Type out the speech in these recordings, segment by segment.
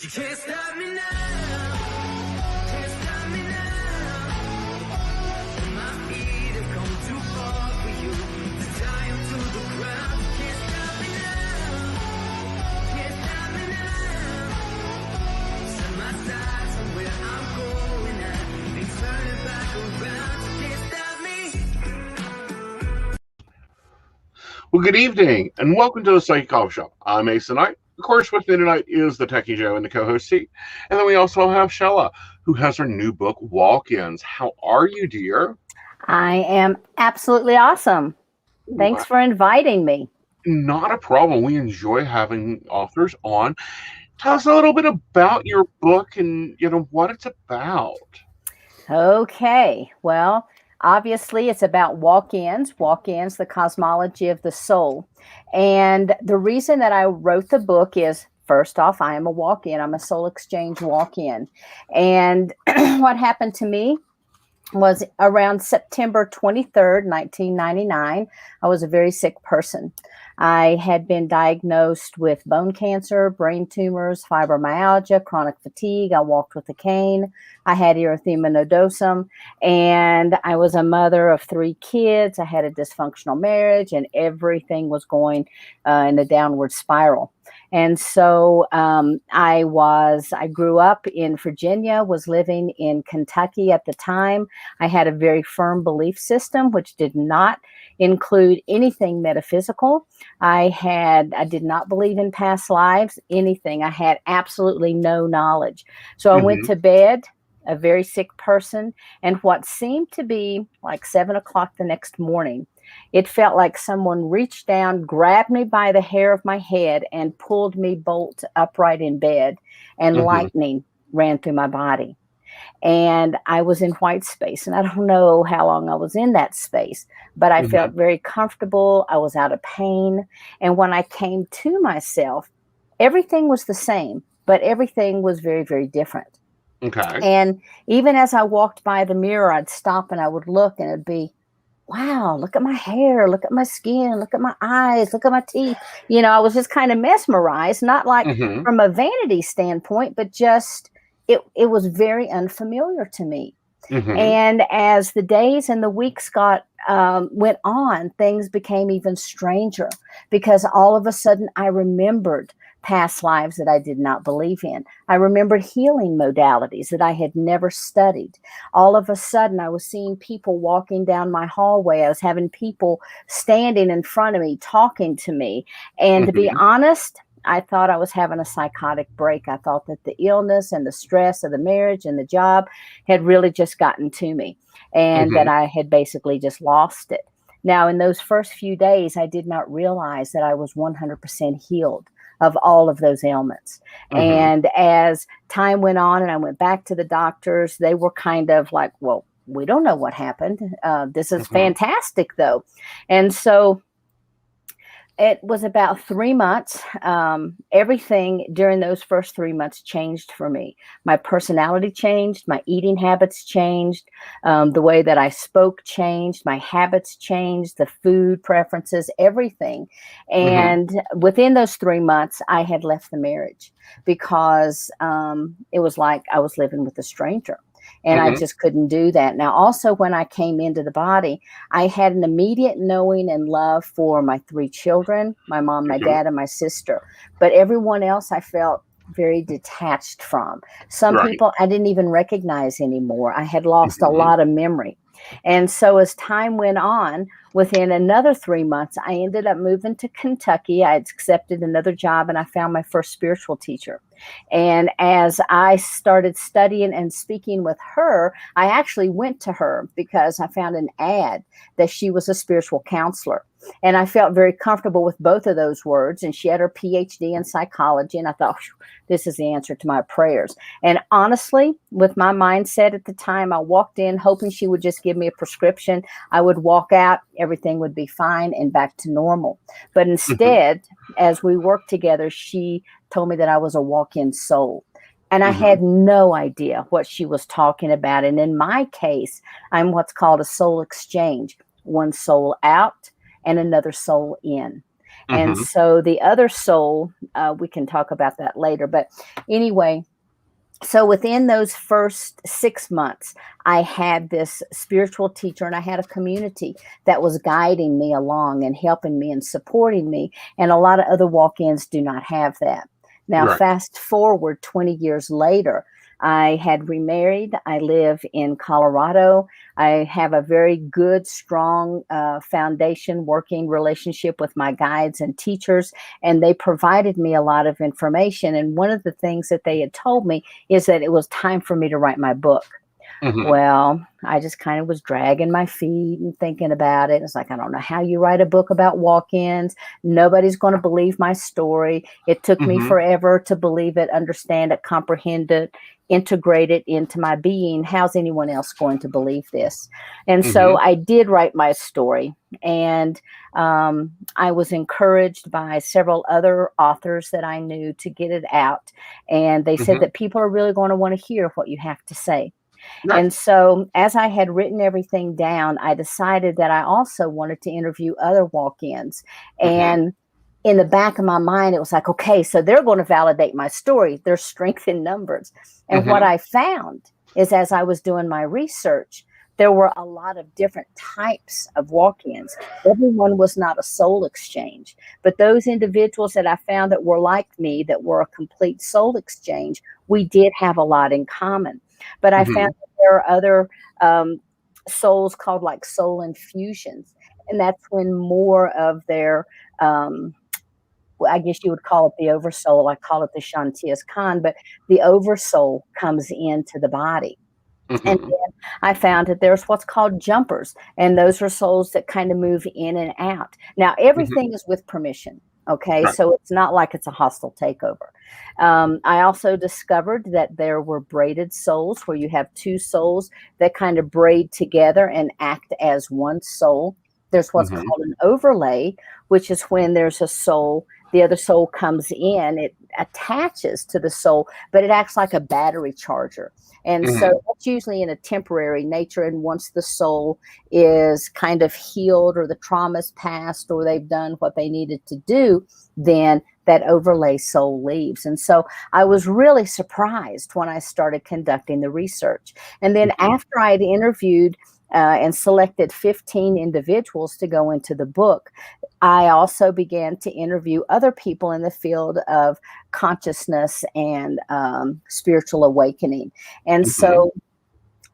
You can't stop me now. Can't stop me now. My feet have come too far for you to tie them to the ground. You can't stop me now. Can't stop me now. Set my sights on where I'm going at. Ain't turning back around. You can't stop me. Well, good evening, and welcome to the Psychic Coffee Shop. I'm Aeson Knight. Of course, with me tonight is the Techy Joe in the co-host seat. And then we also have Sheila, who has her new book, Walk-Ins. How are you, dear? I am absolutely awesome. Thanks for inviting me. Not a problem. We enjoy having authors on. Tell us a little bit about your book and, what it's about. Okay. Well, obviously, it's about walk-ins, the cosmology of the soul. And the reason that I wrote the book is, first off, I am a walk-in. I'm a soul exchange walk-in. And what happened to me was around September 23rd, 1999. I was a very sick person. I had been diagnosed with bone cancer, brain tumors, fibromyalgia, chronic fatigue. I walked with a cane. I had erythema nodosum, and I was a mother of 3 kids. I had a dysfunctional marriage, and everything was going in a downward spiral. And so I grew up in Virginia, was living in Kentucky at the time. I had a very firm belief system, which did not include anything metaphysical. I did not believe in past lives, anything. I had absolutely no knowledge. So I went to bed, a very sick person, and what seemed to be like 7 o'clock the next morning, it felt like someone reached down, grabbed me by the hair of my head, and pulled me bolt upright in bed, and lightning ran through my body. And I was in white space, and I don't know how long I was in that space, but I felt very comfortable. I was out of pain. And when I came to myself, everything was the same, but everything was very, very different. Okay. And even as I walked by the mirror, I'd stop and I would look, and it'd be, wow, look at my hair, look at my skin, look at my eyes, look at my teeth. I was just kind of mesmerized, not like from a vanity standpoint, but just it was very unfamiliar to me. And as the days and the weeks went on, things became even stranger, because all of a sudden I remembered past lives that I did not believe in. I remembered healing modalities that I had never studied. All of a sudden, I was seeing people walking down my hallway. I was having people standing in front of me, talking to me. And to be honest, I thought I was having a psychotic break. I thought that the illness and the stress of the marriage and the job had really just gotten to me, and that I had basically just lost it. Now, in those first few days, I did not realize that I was 100% healed of all of those ailments. And as time went on and I went back to the doctors, they were kind of like, well, we don't know what happened. This is fantastic, though. And so it was about 3 months. Everything during those first 3 months changed for me. My personality changed. My eating habits changed. The way that I spoke changed. My habits changed. The food preferences, everything. And within those 3 months, I had left the marriage, because it was like I was living with a stranger. And I just couldn't do that. Now, also, when I came into the body, I had an immediate knowing and love for my 3 children, my mom, my dad, and my sister. But everyone else I felt very detached from. Some people I didn't even recognize anymore. I had lost a lot of memory. And so as time went on, within another 3 months, I ended up moving to Kentucky. I had accepted another job, and I found my first spiritual teacher. And as I started studying and speaking with her, I actually went to her because I found an ad that she was a spiritual counselor. And I felt very comfortable with both of those words. And she had her PhD in psychology. And I thought, this is the answer to my prayers. And honestly, with my mindset at the time, I walked in hoping she would just give me a prescription. I would walk out, everything would be fine and back to normal. But instead, as we worked together, she told me that I was a walk-in soul. And I had no idea what she was talking about. And in my case, I'm what's called a soul exchange. One soul out and another soul in. And so the other soul we can talk about that later. But anyway, so within those first 6 months, I had this spiritual teacher and I had a community that was guiding me along and helping me and supporting me. And a lot of other walk-ins do not have that. Now, Right. fast forward 20 years later, I had remarried. I live in Colorado. I have a very good, strong foundation working relationship with my guides and teachers, and they provided me a lot of information. And one of the things that they had told me is that it was time for me to write my book. Mhm. Well, I just kind of was dragging my feet and thinking about it. It's like, I don't know how you write a book about walk-ins. Nobody's going to believe my story. It took me Mhm. forever to believe it, understand it, comprehend it, integrate it into my being. How's anyone else going to believe this? And so Mhm. I did write my story. And I was encouraged by several other authors that I knew to get it out. And they said Mhm. that people are really going to want to hear what you have to say. Right. And so as I had written everything down, I decided that I also wanted to interview other walk-ins. Mhm. And in the back of my mind, it was like, okay, so they're going to validate my story. There's strength in numbers. And what Mhm. I found is as I was doing my research, there were a lot of different types of walk-ins. Everyone was not a soul exchange, but those individuals that I found that were like me, that were a complete soul exchange, we did have a lot in common. But I found Mhm. that there are other souls called like soul infusions. And that's when more of their, well, I guess you would call it the oversoul. I call it the Shantias Khan, but the oversoul comes into the body. And Mhm. then I found that there's what's called jumpers, and those are souls that kind of move in and out. Now, Mhm. everything is with permission. Okay, Right. so it's not like it's a hostile takeover. I also discovered that there were braided souls where you have two souls that kind of braid together and act as one soul. There's what's Mhm. called an overlay, which is when there's a soul, the other soul comes in, it attaches to the soul, but it acts like a battery charger. And so Mhm. that's usually in a temporary nature. And once the soul is kind of healed or the trauma's passed or they've done what they needed to do, then that overlay soul leaves. And so I was really surprised when I started conducting the research. And then Mhm. after I'd interviewed and selected 15 individuals to go into the book, I also began to interview other people in the field of consciousness and spiritual awakening. And Mhm. so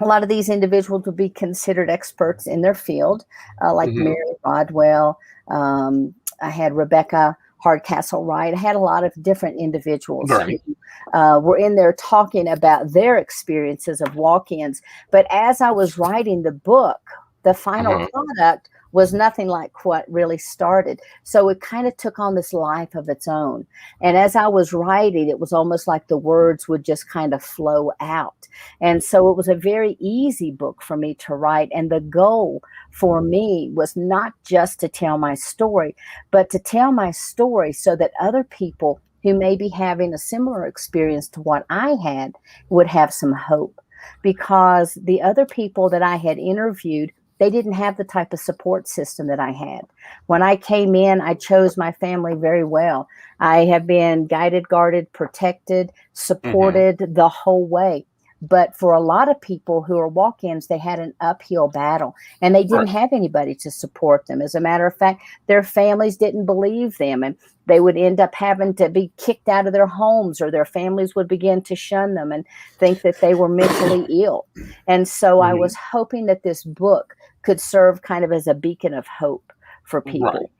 a lot of these individuals would be considered experts in their field, like Mhm. Mary Rodwell. I had Rebecca Hardcastle Wright. I had a lot of different individuals who Right. were in there talking about their experiences of walk-ins. But as I was writing the book, the final Uh-huh. product was nothing like what really started. So it kind of took on this life of its own. And as I was writing, it was almost like the words would just kind of flow out. And so it was a very easy book for me to write. And the goal for me was not just to tell my story, but to tell my story so that other people who may be having a similar experience to what I had would have some hope. Because the other people that I had interviewed, they didn't have the type of support system that I had. When I came in, I chose my family very well. I have been guided, guarded, protected, Mhm. supported the whole way. But for a lot of people who are walk-ins, they had an uphill battle and they Right. didn't have anybody to support them. As a matter of fact, their families didn't believe them and they would end up having to be kicked out of their homes, or their families would begin to shun them and think that they were mentally ill. And so I Mhm. was hoping that this book could serve kind of as a beacon of hope for Right. people.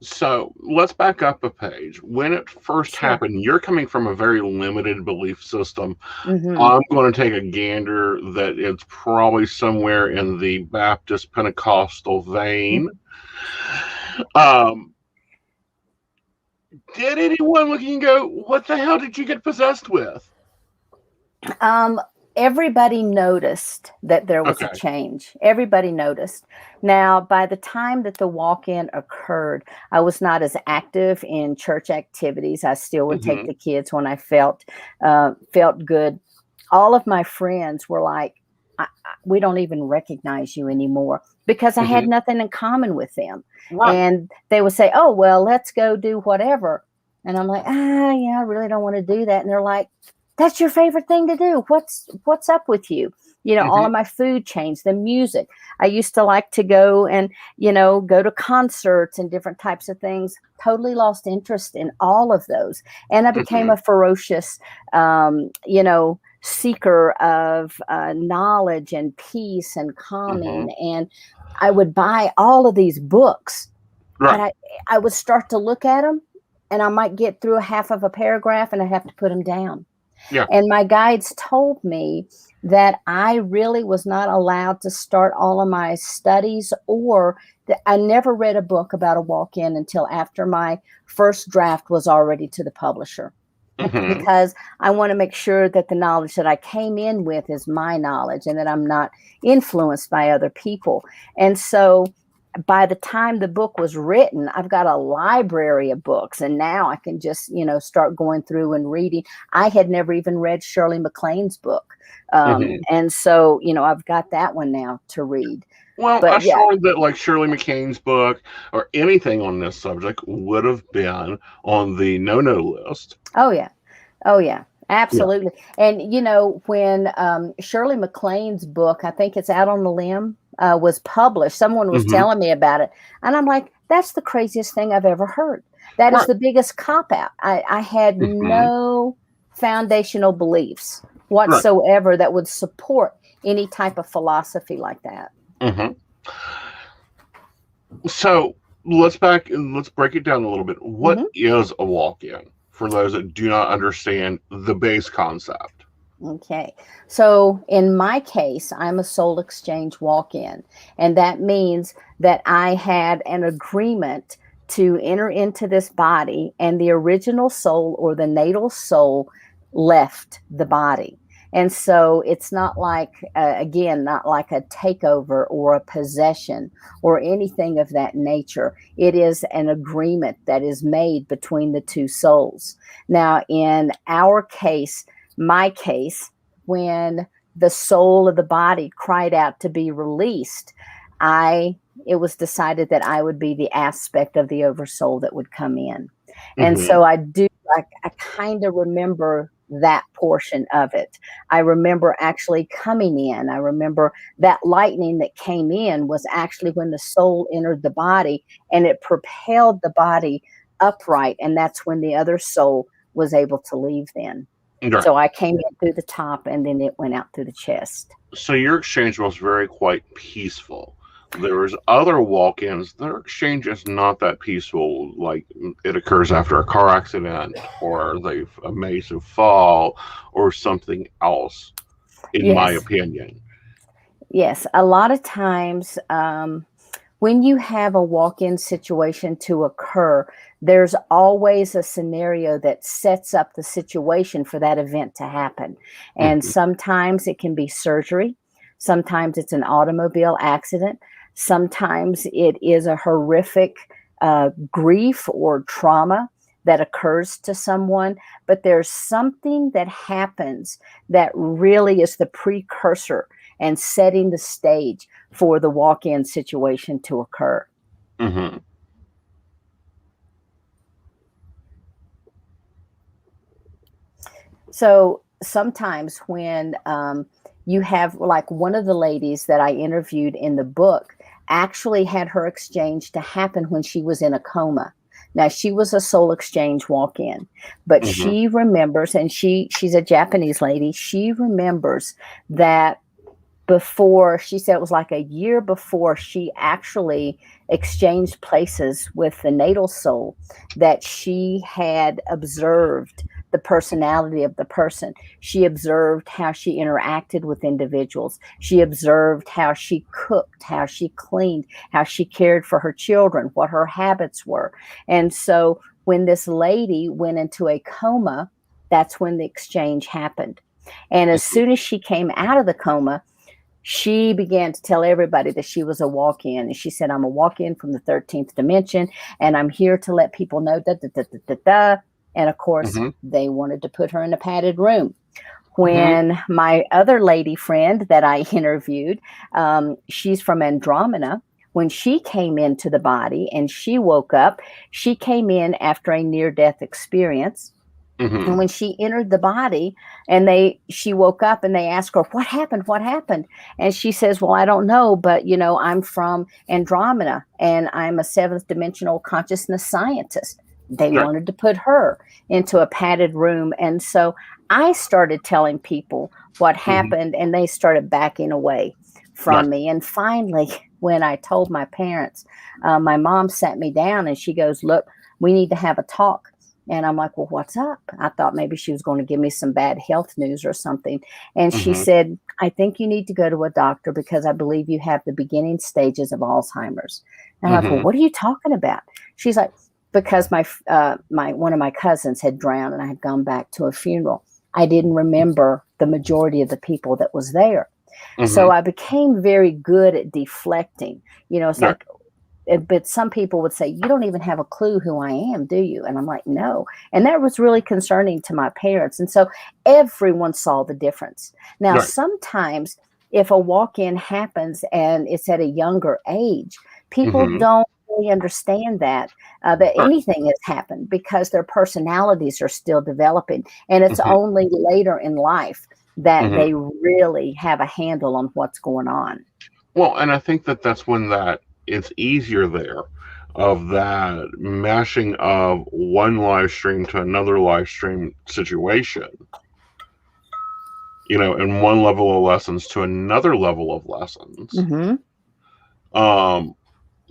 So let's back up a page. When it first Sure. happened, you're coming from a very limited belief system. Hmm. I'm going to take a gander that it's probably somewhere in the Baptist Pentecostal vein. Um, did anyone look and go, what the hell did you get possessed with? Um, Everybody noticed that there was a Okay. change. Everybody noticed. Now, by the time that the walk-in occurred, I was not as active in church activities. I still would take Hmm. the kids when I felt good. All of my friends were like, "We don't even recognize you anymore," because I had Hmm. nothing in common with them. Right. And they would say, "Oh, well, let's go do whatever." And I'm like, yeah, I really don't want to do that. And they're like, that's your favorite thing to do. What's up with you? All of Hmm. my food changed, the music. I used to like to go and, go to concerts and different types of things. Totally lost interest in all of those. And I became Hmm. a ferocious, seeker of knowledge and peace and Hmm. calming. And I would buy all of these books, but Right. I would start to look at them and I might get through a half of a paragraph and I have to put them down. Yeah. And my guides told me that I really was not allowed to start all of my studies, or that I never read a book about a walk-in until after my first draft was already to the publisher. Hmm. Because I want to make sure that the knowledge that I came in with is my knowledge and that I'm not influenced by other people. And so by the time the book was written, I've got a library of books, and now I can just, start going through and reading. I had never even read Shirley MacLaine's book. Hmm. And so, I've got that one now to read. Well, I But yeah, sure that like Shirley McCain's book or anything on this subject would have been on the no-no list. oh, yeah. Oh, yeah, Yeah. absolutely. And, when Shirley MacLaine's book, I think it's Out on the Limb, was published, someone was Hmm. telling me about it. And I'm like, that's the craziest thing I've ever heard. That is Right. the biggest cop out. I had Hmm. no foundational beliefs Right. whatsoever that would support any type of philosophy like that. Hmm. So let's break it down a little bit. What Hmm. is a walk-in for those that do not understand the base concept? Okay. So in my case, I'm a soul exchange walk in. And that means that I had an agreement to enter into this body, and the original soul or the natal soul left the body. And so it's not like, again, not like a takeover or a possession or anything of that nature. It is an agreement that is made between the two souls. Now, in our case, my case, when the soul of the body cried out to be released, I it was decided that I would be the aspect of the oversoul that would come in. And Hmm. so I kind of remember that portion of it. I remember actually coming in. I remember that lightning that came in was actually when the soul entered the body, and it propelled the body upright. And that's when the other soul was able to leave then. Right. So I came in through the top and then it went out through the chest. So your exchange was very quite peaceful. There's other walk-ins. Their exchange is not that peaceful. Like it occurs after a car accident, or they've a massive fall, or something else. In my Yes. opinion. Yes. A lot of times, when you have a walk in situation to occur, there's always a scenario that sets up the situation for that event to happen. And Hmm. sometimes it can be surgery, sometimes it's an automobile accident, sometimes it is a horrific grief or trauma that occurs to someone. But there's something that happens that really is the precursor and setting the stage for the walk-in situation to occur. Hmm. So sometimes when you have, like, one of the ladies that I interviewed in the book actually had her exchange to happen when she was in a coma. Now she was a soul exchange walk-in, but Hmm. she remembers, and she's a Japanese lady. She remembers that before, she said it was like a year before she actually exchanged places with the natal soul, that she had observed the personality of the person. She observed how she interacted with individuals. She observed how she cooked, how she cleaned, how she cared for her children, what her habits were. And so when this lady went into a coma, that's when the exchange happened. And as soon as she came out of the coma, she began to tell everybody that she was a walk-in. And she said, I'm a walk-in from the 13th dimension, and I'm here to let people know that, And of course, Hmm. they wanted to put her in a padded room. Hmm. When my other lady friend that I interviewed, she's from Andromeda. when she came into the body and she woke up, she came in after a near-death experience. Mm-hmm. And when she entered the body and she woke up and they asked her, what happened? What happened? And she says, well, I don't know, but I'm from Andromeda and I'm a seventh dimensional consciousness scientist. They Right. wanted to put her into a padded room. And so I started telling people what happened and they started backing away from Right. me. And finally, when I told my parents, my mom sat me down and she goes, look, we need to have a talk. And I'm like, well, what's up? I thought maybe she was going to give me some bad health news or something. And she said, I think you need to go to a doctor because I believe you have the beginning stages of Alzheimer's. And I'm like, well, what are you talking about? She's like, because my one of my cousins had drowned and I had gone back to a funeral. I didn't remember the majority of the people that was there. So I became very good at deflecting. It's like, but some people would say, you don't even have a clue who I am, do you? And I'm like, no. And that was really concerning to my parents. And so everyone saw the difference. Now, sometimes if a walk-in happens and it's at a younger age, people don't really understand that anything has happened because their personalities are still developing. And it's only later in life that they really have a handle on what's going on. Well, and I think that's when it's easier there of that mashing of one live stream to another live stream situation, and one level of lessons to another level of lessons.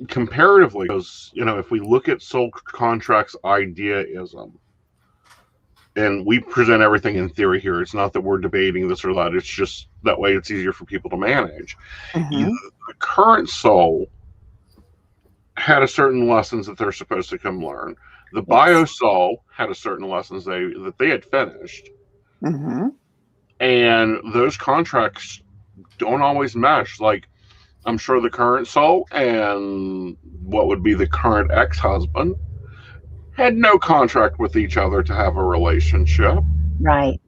Comparatively, because, if we look at soul contracts ideaism, and we present everything in theory here, it's not that we're debating this or that, it's just that way it's easier for people to manage. The current soul had a certain lessons that they're supposed to come learn. The bio soul had a certain lessons that they had finished. And those contracts don't always mesh. Like, I'm sure the current soul and what would be the current ex-husband had no contract with each other to have a relationship. Right.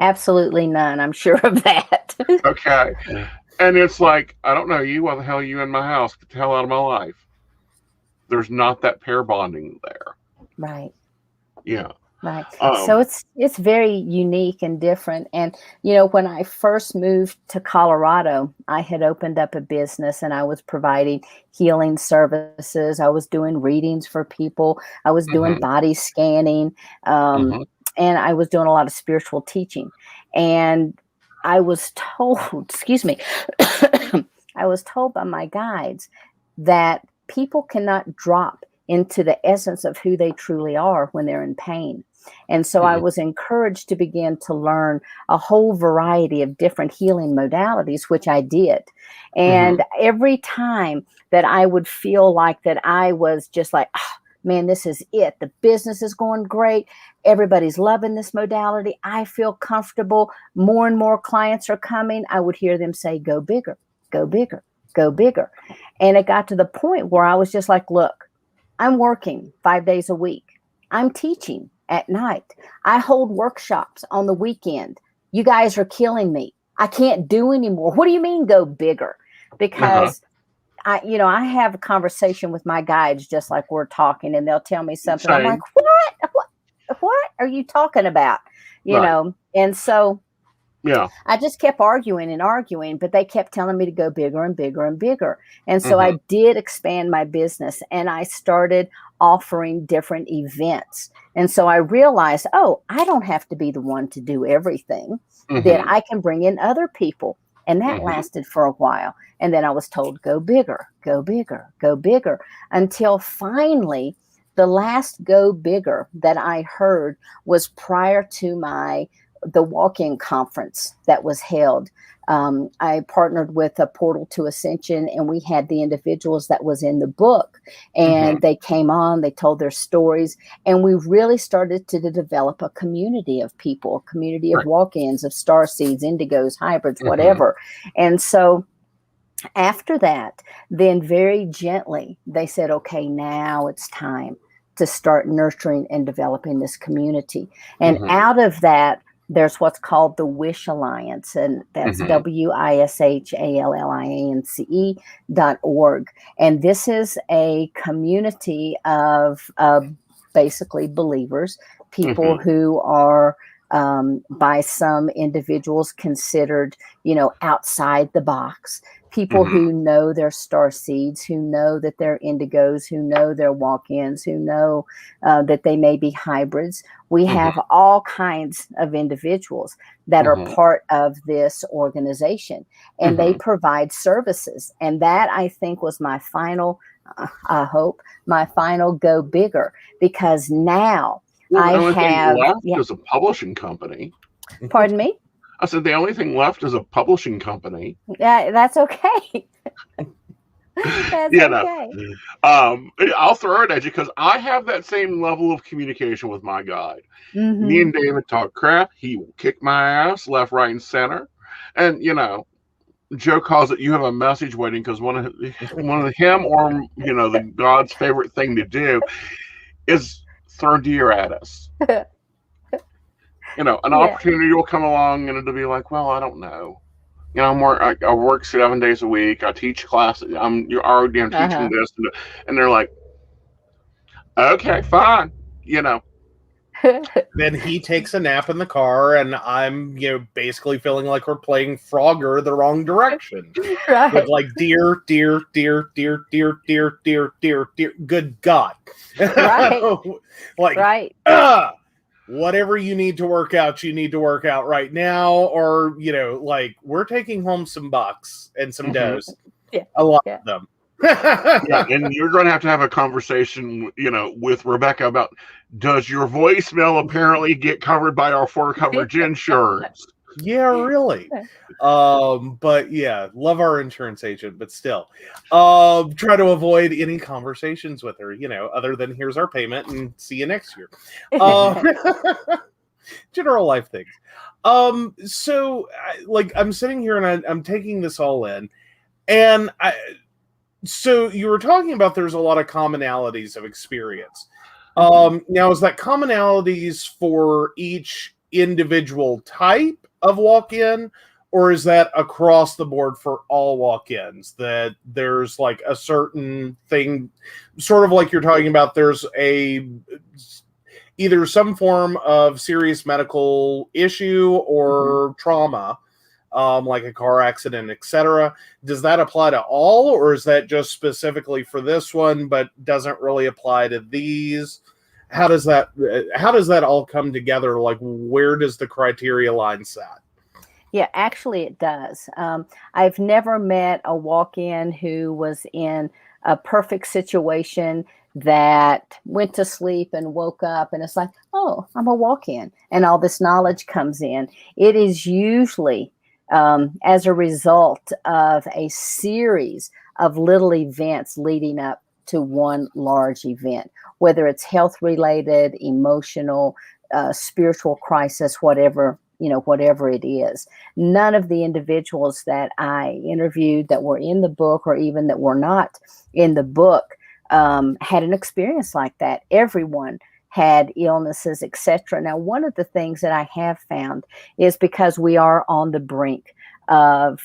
Absolutely none. I'm sure of that. Okay. And it's like, I don't know you. Why the hell are you in my house? Get the hell out of my life. There's not that pair bonding there. Right. Yeah. Right. So it's very unique and different. And, when I first moved to Colorado, I had opened up a business and I was providing healing services. I was doing readings for people. I was doing body scanning. And I was doing a lot of spiritual teaching. And I was told, excuse me, I was told by my guides that people cannot drop into the essence of who they truly are when they're in pain. And so I was encouraged to begin to learn a whole variety of different healing modalities, which I did. And every time that I would feel like that I was just like, oh, man, this is it. The business is going great. Everybody's loving this modality. I feel comfortable. More and more clients are coming. I would hear them say, go bigger, go bigger, go bigger. And it got to the point where I was just like, look, I'm working 5 days a week. I'm teaching at night. I hold workshops on the weekend. You guys are killing me. I can't do anymore. What do you mean go bigger? Because I have a conversation with my guides just like we're talking, and they'll tell me something. I'm like, what are you talking about? And so I just kept arguing and arguing, but they kept telling me to go bigger and bigger and bigger. And so I did expand my business and I started offering different events. And so I realized, I don't have to be the one to do everything, that I can bring in other people. And that lasted for a while. And then I was told, go bigger, go bigger, go bigger, until finally the last go bigger that I heard was prior to the walk-in conference that was held. I partnered with a Portal to Ascension, and we had the individuals that was in the book, and they came on, they told their stories, and we really started to develop a community of people, a community of walk-ins, of starseeds, indigos, hybrids, whatever. And so after that, then very gently, they said, okay, now it's time to start nurturing and developing this community. And out of that There's what's called the Wish Alliance, and that's WISHALLIANCE.org. And this is a community of basically believers, people who are by some individuals considered, outside the box. People who know their star seeds, who know that they're indigos, who know they're walk-ins, who know that they may be hybrids. We have all kinds of individuals that are part of this organization, and they provide services. And that, I think, was my final, I hope, my final go bigger, because now well, I the only have. thing left is a publishing company. Pardon me? I said the only thing left is a publishing company. Yeah, that's okay. That's okay. I'll throw it at you because I have that same level of communication with my guide. Me and David talk crap. He will kick my ass left, right, and center. And Joe calls it you have a message waiting, because one of him or the God's favorite thing to do is throw deer at us. An opportunity will come along and it'll be like, well, I don't know. I work 7 days a week. I teach classes. I'm teaching this, and they're like, okay, fine. Then he takes a nap in the car, and I'm, basically feeling like we're playing Frogger the wrong direction. Right. With like deer, deer, deer, deer, deer, deer, deer, deer, deer. Good God. Right. Like, right. Whatever you need to work out, you need to work out right now. Or, like, we're taking home some bucks and some does. Yeah. A lot of them. Yeah, and you're going to have a conversation, with Rebecca about, does your voicemail apparently get covered by our full coverage insurance? Yeah, really. But yeah, love our insurance agent, but still, try to avoid any conversations with her, other than here's our payment and see you next year. General life things. So I'm sitting here and I'm taking this all in, and so you were talking about there's a lot of commonalities of experience. Now, is that commonalities for each individual type of walk-in, or is that across the board for all walk-ins, that there's like a certain thing, sort of like you're talking about, there's either some form of serious medical issue or trauma, like a car accident, etc. Does that apply to all, or is that just specifically for this one, but doesn't really apply to these? How does that all come together? Like, where does the criteria line set? Yeah, actually it does. I've never met a walk-in who was in a perfect situation that went to sleep and woke up and it's like, oh, I'm a walk-in, and all this knowledge comes in. It is usually as a result of a series of little events leading up to one large event, whether it's health related, emotional, spiritual crisis, whatever it is. None of the individuals that I interviewed that were in the book, or even that were not in the book, had an experience like that. Everyone had illnesses, etc. Now, one of the things that I have found is, because we are on the brink of,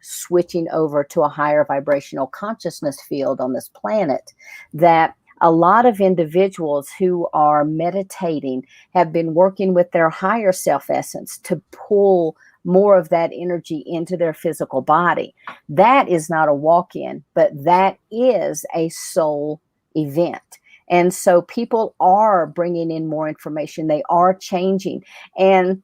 switching over to a higher vibrational consciousness field on this planet, that a lot of individuals who are meditating have been working with their higher self essence to pull more of that energy into their physical body. That is not a walk-in, but that is a soul event. And so people are bringing in more information. They are changing. And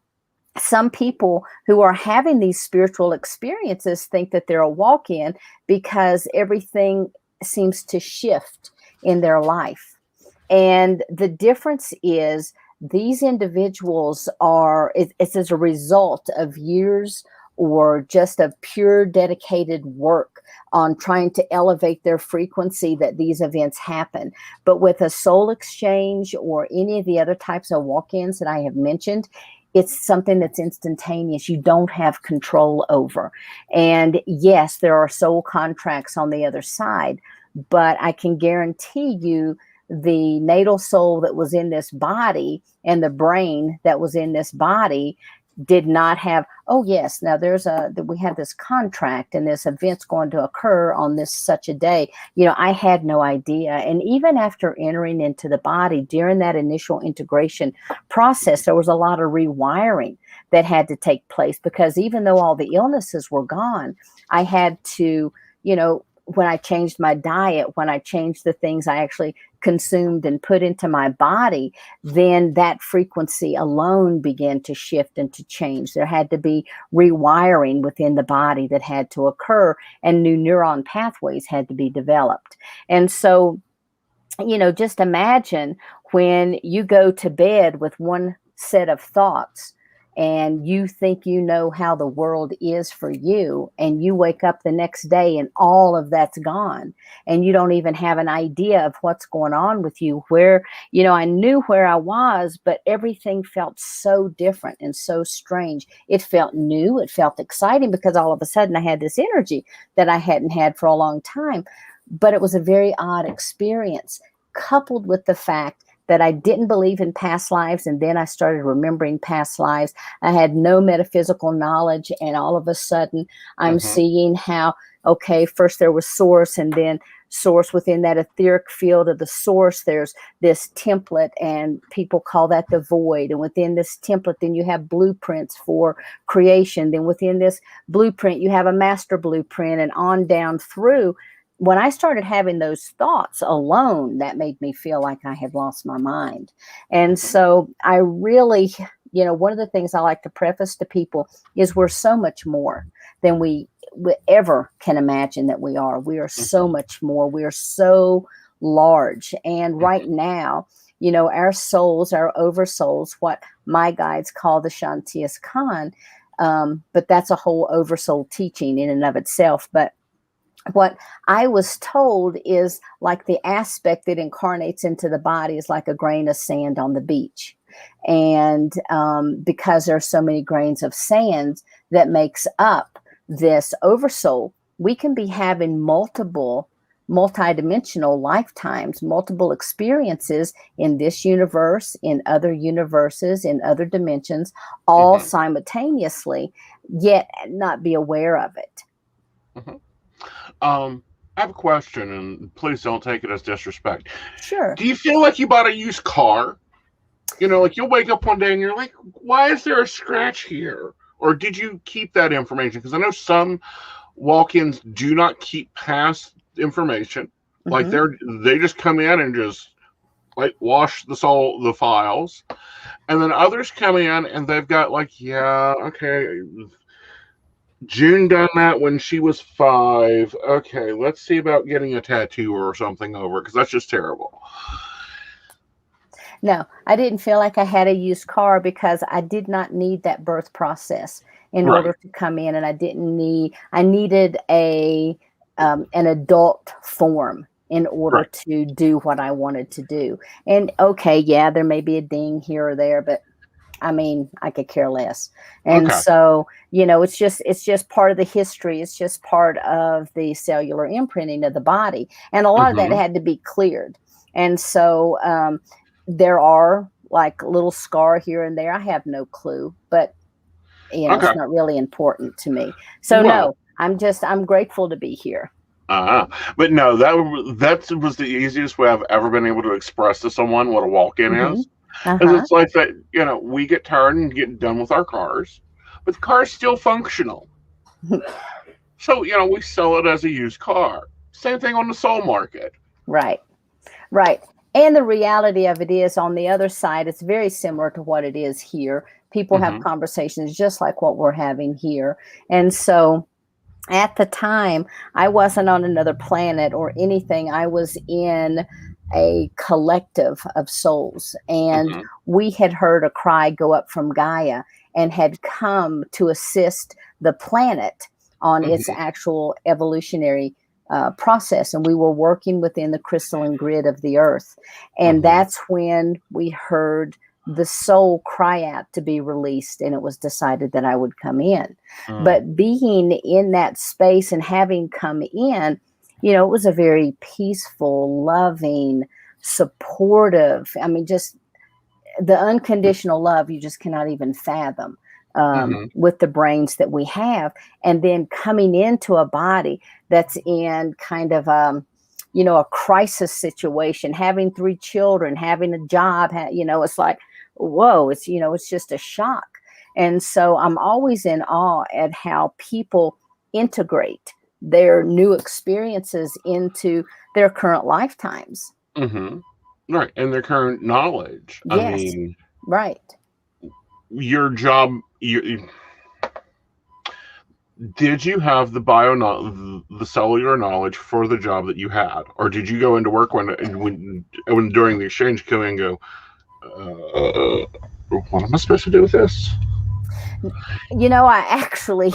some people who are having these spiritual experiences think that they're a walk-in because everything seems to shift in their life. And the difference is, these individuals it's as a result of years or just a pure dedicated work on trying to elevate their frequency that these events happen. But with a soul exchange or any of the other types of walk-ins that I have mentioned, it's something that's instantaneous. You don't have control over. And yes, there are soul contracts on the other side, but I can guarantee you the natal soul that was in this body and the brain that was in this body did not have, oh yes, now we have this contract and this event's going to occur on this such a day. I had no idea. And even after entering into the body during that initial integration process, there was a lot of rewiring that had to take place, because even though all the illnesses were gone, I had to, when I changed my diet, when I changed the things I actually consumed and put into my body, then that frequency alone began to shift and to change. There had to be rewiring within the body that had to occur, and new neuron pathways had to be developed. And so, just imagine when you go to bed with one set of thoughts and you think you know how the world is for you, and you wake up the next day and all of that's gone, and you don't even have an idea of what's going on with you, where, I knew where I was, but everything felt so different and so strange. It felt new. It felt exciting, because all of a sudden I had this energy that I hadn't had for a long time. But it was a very odd experience, coupled with the fact that I didn't believe in past lives, and then I started remembering past lives. I had no metaphysical knowledge, and all of a sudden I'm seeing how, okay, first there was source, and then source within that etheric field of the source, there's this template, and people call that the void. And within this template, then you have blueprints for creation. Then within this blueprint, you have a master blueprint, and on down through. When I started having those thoughts alone, that made me feel like I had lost my mind. And so I really, one of the things I like to preface to people is we're so much more than we ever can imagine that we are. We are so much more. We are so large. And right now, our souls, our oversouls, what my guides call the Shantias Khan, but that's a whole oversoul teaching in and of itself. But what I was told is, like, the aspect that incarnates into the body is like a grain of sand on the beach. And because there are so many grains of sand that makes up this oversoul, we can be having multiple multidimensional lifetimes, multiple experiences in this universe, in other universes, in other dimensions, all simultaneously, yet not be aware of it. I have a question, and please don't take it as disrespect. Sure. Do you feel like you bought a used car? Like you'll wake up one day and you're like, why is there a scratch here? Or did you keep that information? Because I know some walk-ins do not keep past information. Like they just come in and just like wash the files. And then others come in and they've got like, yeah, okay, June done that when she was 5. Okay, let's see about getting a tattoo or something over, because that's just terrible. No, I didn't feel like I had a used car, because I did not need that birth process in order to come in, and I needed an adult form in order to do what I wanted to do. And okay, yeah, there may be a ding here or there, but I mean, I could care less. And so, it's just part of the history. It's just part of the cellular imprinting of the body. And a lot of that had to be cleared. And so there are like a little scar here and there. I have no clue, but it's not really important to me. So no, I'm grateful to be here. But no, that was the easiest way I've ever been able to express to someone what a walk-in is. Because it's like that, we get tired and get done with our cars, but the car is still functional. So, we sell it as a used car. Same thing on the soul market. Right. And the reality of it is, on the other side, it's very similar to what it is here. People have conversations just like what we're having here. And so at the time, I wasn't on another planet or anything. I was in a collective of souls, and we had heard a cry go up from Gaia and had come to assist the planet on its actual evolutionary process. And we were working within the crystalline grid of the earth. And that's when we heard the soul cry out to be released, and it was decided that I would come in. But being in that space and having come in, it was a very peaceful, loving, supportive. I mean, just the unconditional love you just cannot even fathom with the brains that we have. And then coming into a body that's in kind of, a crisis situation, having 3 children, having a job, it's like, whoa, it's just a shock. And so I'm always in awe at how people integrate their new experiences into their current lifetimes. Right. And their current knowledge. Yes. I mean, right. Your job, did you have the cellular knowledge for the job that you had? Or did you go into work when during the exchange come in and go, what am I supposed to do with this? I actually,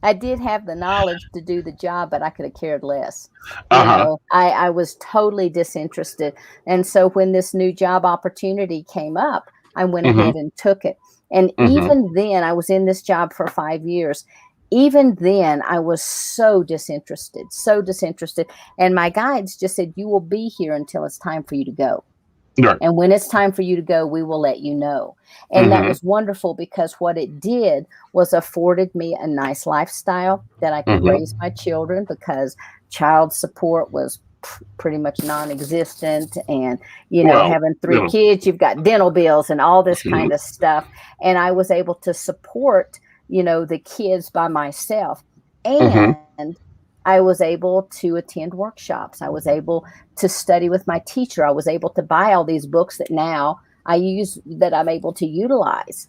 I did have the knowledge to do the job, but I could have cared less. I was totally disinterested. And so when this new job opportunity came up, I went ahead and took it. And even then, I was in this job for 5 years. Even then, I was so disinterested. And my guides just said, you will be here until it's time for you to go. Right. And when it's time for you to go, we will let you know. And that was wonderful, because what it did was afforded me a nice lifestyle that I could raise my children, because child support was pretty much non-existent. And, having 3 kids, you've got dental bills and all this kind of stuff. And I was able to support, the kids by myself. And I was able to attend workshops. I was able to study with my teacher. I was able to buy all these books that now I use, that I'm able to utilize.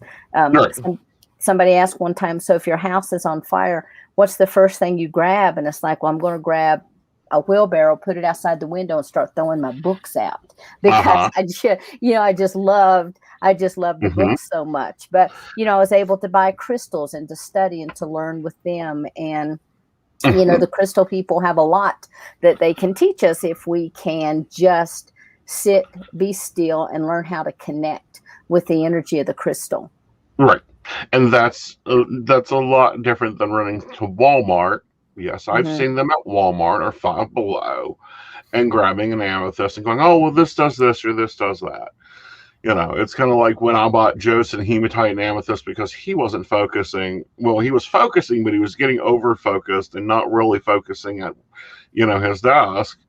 Somebody asked one time, so if your house is on fire, what's the first thing you grab? And it's like, well, I'm going to grab a wheelbarrow, put it outside the window, and start throwing my books out, because I just loved the books so much. But, I was able to buy crystals and to study and to learn with them. And the crystal people have a lot that they can teach us if we can just sit, be still, and learn how to connect with the energy of the crystal. Right. And that's a lot different than running to Walmart. Yes, I've seen them at Walmart or Five Below and grabbing an amethyst and going, oh, well, this does this or this does that. It's kind of like when I bought Joseph hematite and amethyst, because he wasn't focusing. Well, he was focusing, but he was getting over focused and not really focusing at, his desk.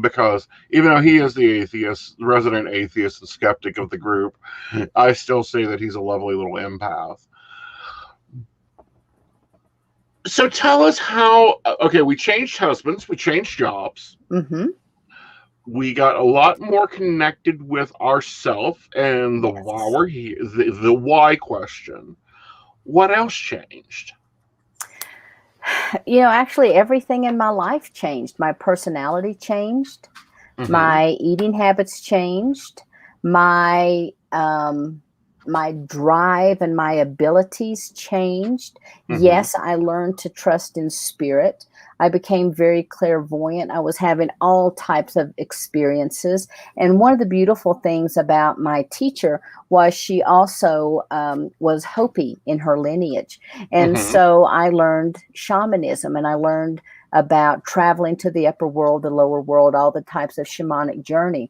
Because even though he is the atheist, resident atheist and skeptic of the group, I still say that he's a lovely little empath. So tell us how. Okay, we changed husbands, we changed jobs. We got a lot more connected with ourselves and the why we're here, the why question. What else changed? Actually, everything in my life changed. My personality changed. My eating habits changed. My drive and my abilities changed. Yes, I learned to trust in spirit. I became very clairvoyant. I was having all types of experiences. And one of the beautiful things about my teacher was she also was Hopi in her lineage. And so I learned shamanism, and I learned about traveling to the upper world, the lower world, all the types of shamanic journey.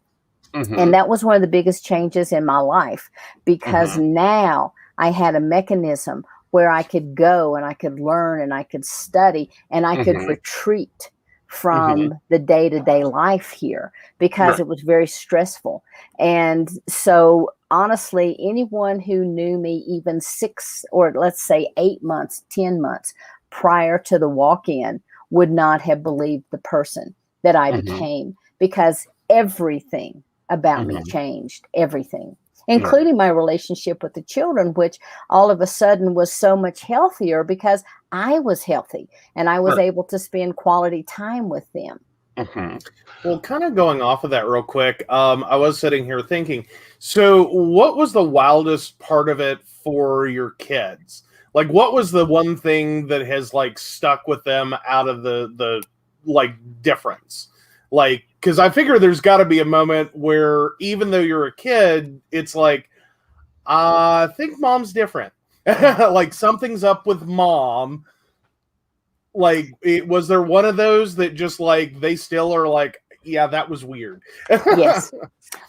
And that was one of the biggest changes in my life, because now I had a mechanism where I could go and I could learn and I could study and I could retreat from the day-to-day life here, because it was very stressful. And so honestly, anyone who knew me even 6 or let's say 8 months, 10 months prior to the walk-in would not have believed the person that I became, because everything about me changed, everything, including my relationship with the children, which all of a sudden was so much healthier because I was healthy and I was able to spend quality time with them. Well, kind of going off of that real quick, I was sitting here thinking, so what was the wildest part of it for your kids? Like, what was the one thing that has like stuck with them out of the like difference? Like, because I figure there's got to be a moment where even though you're a kid, it's like, I think mom's different. Like something's up with mom. Like, was there one of those that just like, they still are like, yeah, that was weird. Yes.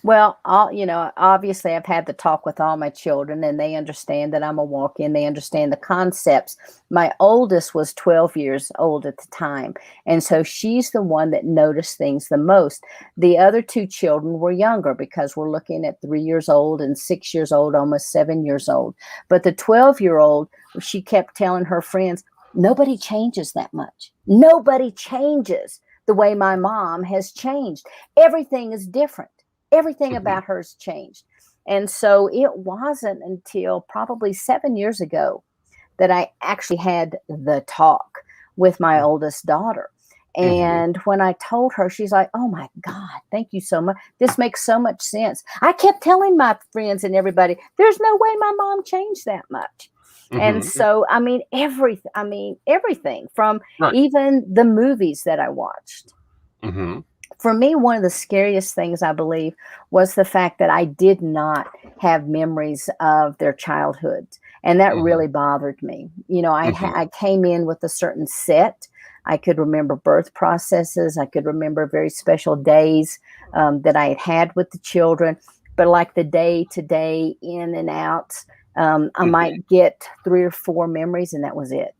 Well, obviously I've had the talk with all my children and they understand that I'm a walk-in. They understand the concepts. My oldest was 12 years old at the time. And so she's the one that noticed things the most. The other two children were younger because we're looking at 3 years old and 6 years old, almost 7 years old. But the 12-year-old, she kept telling her friends, nobody changes that much. Nobody changes the way my mom has changed. Everything is different. Everything about her's changed. And so it wasn't until probably 7 years ago that I actually had the talk with my oldest daughter. And when I told her, she's like, oh my God, thank you so much. This makes so much sense. I kept telling my friends and everybody, there's no way my mom changed that much. And so, everything from even the movies that I watched. For me, one of the scariest things, I believe, was the fact that I did not have memories of their childhood. And that really bothered me. I came in with a certain set. I could remember birth processes. I could remember very special days that I had with the children. But like the day-to-day in and out, I might get 3 or 4 memories, and that was it.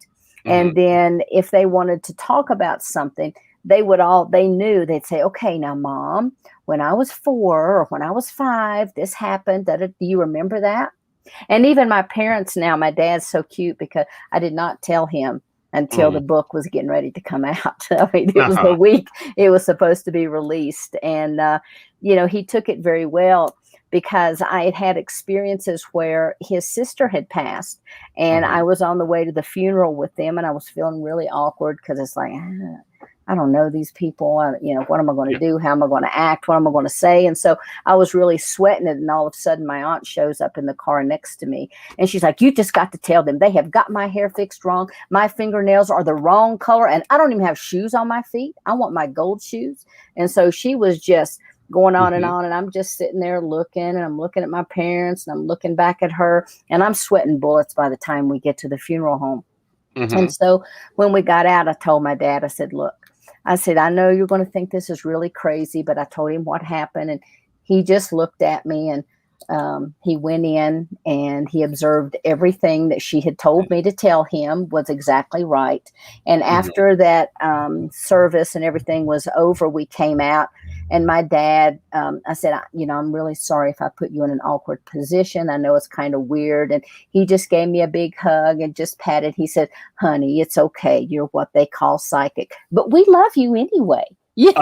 And then if they wanted to talk about something, they knew, they'd say, okay, now Mom, when I was 4 or when I was 5, this happened. Do you remember that? And even my parents now, my dad's so cute because I did not tell him until the book was getting ready to come out. I mean, it was the week it was supposed to be released. And, he took it very well because I had experiences where his sister had passed and I was on the way to the funeral with them and I was feeling really awkward because it's like, I don't know these people. What am I going to do? How am I going to act? What am I going to say? And so I was really sweating it. And all of a sudden my aunt shows up in the car next to me. And she's like, you just got to tell them they have got my hair fixed wrong. My fingernails are the wrong color. And I don't even have shoes on my feet. I want my gold shoes. And so she was just going on and on. And I'm just sitting there looking and I'm looking at my parents and I'm looking back at her and I'm sweating bullets by the time we get to the funeral home. And so when we got out, I told my dad, I said, look, I know you're going to think this is really crazy, but I told him what happened. And he just looked at me and he went in and he observed everything that she had told me to tell him was exactly right. And after that service and everything was over, we came out and my dad, I said, I'm really sorry if I put you in an awkward position. I know it's kind of weird. And he just gave me a big hug and just patted. He said, honey, it's okay. You're what they call psychic, but we love you anyway. And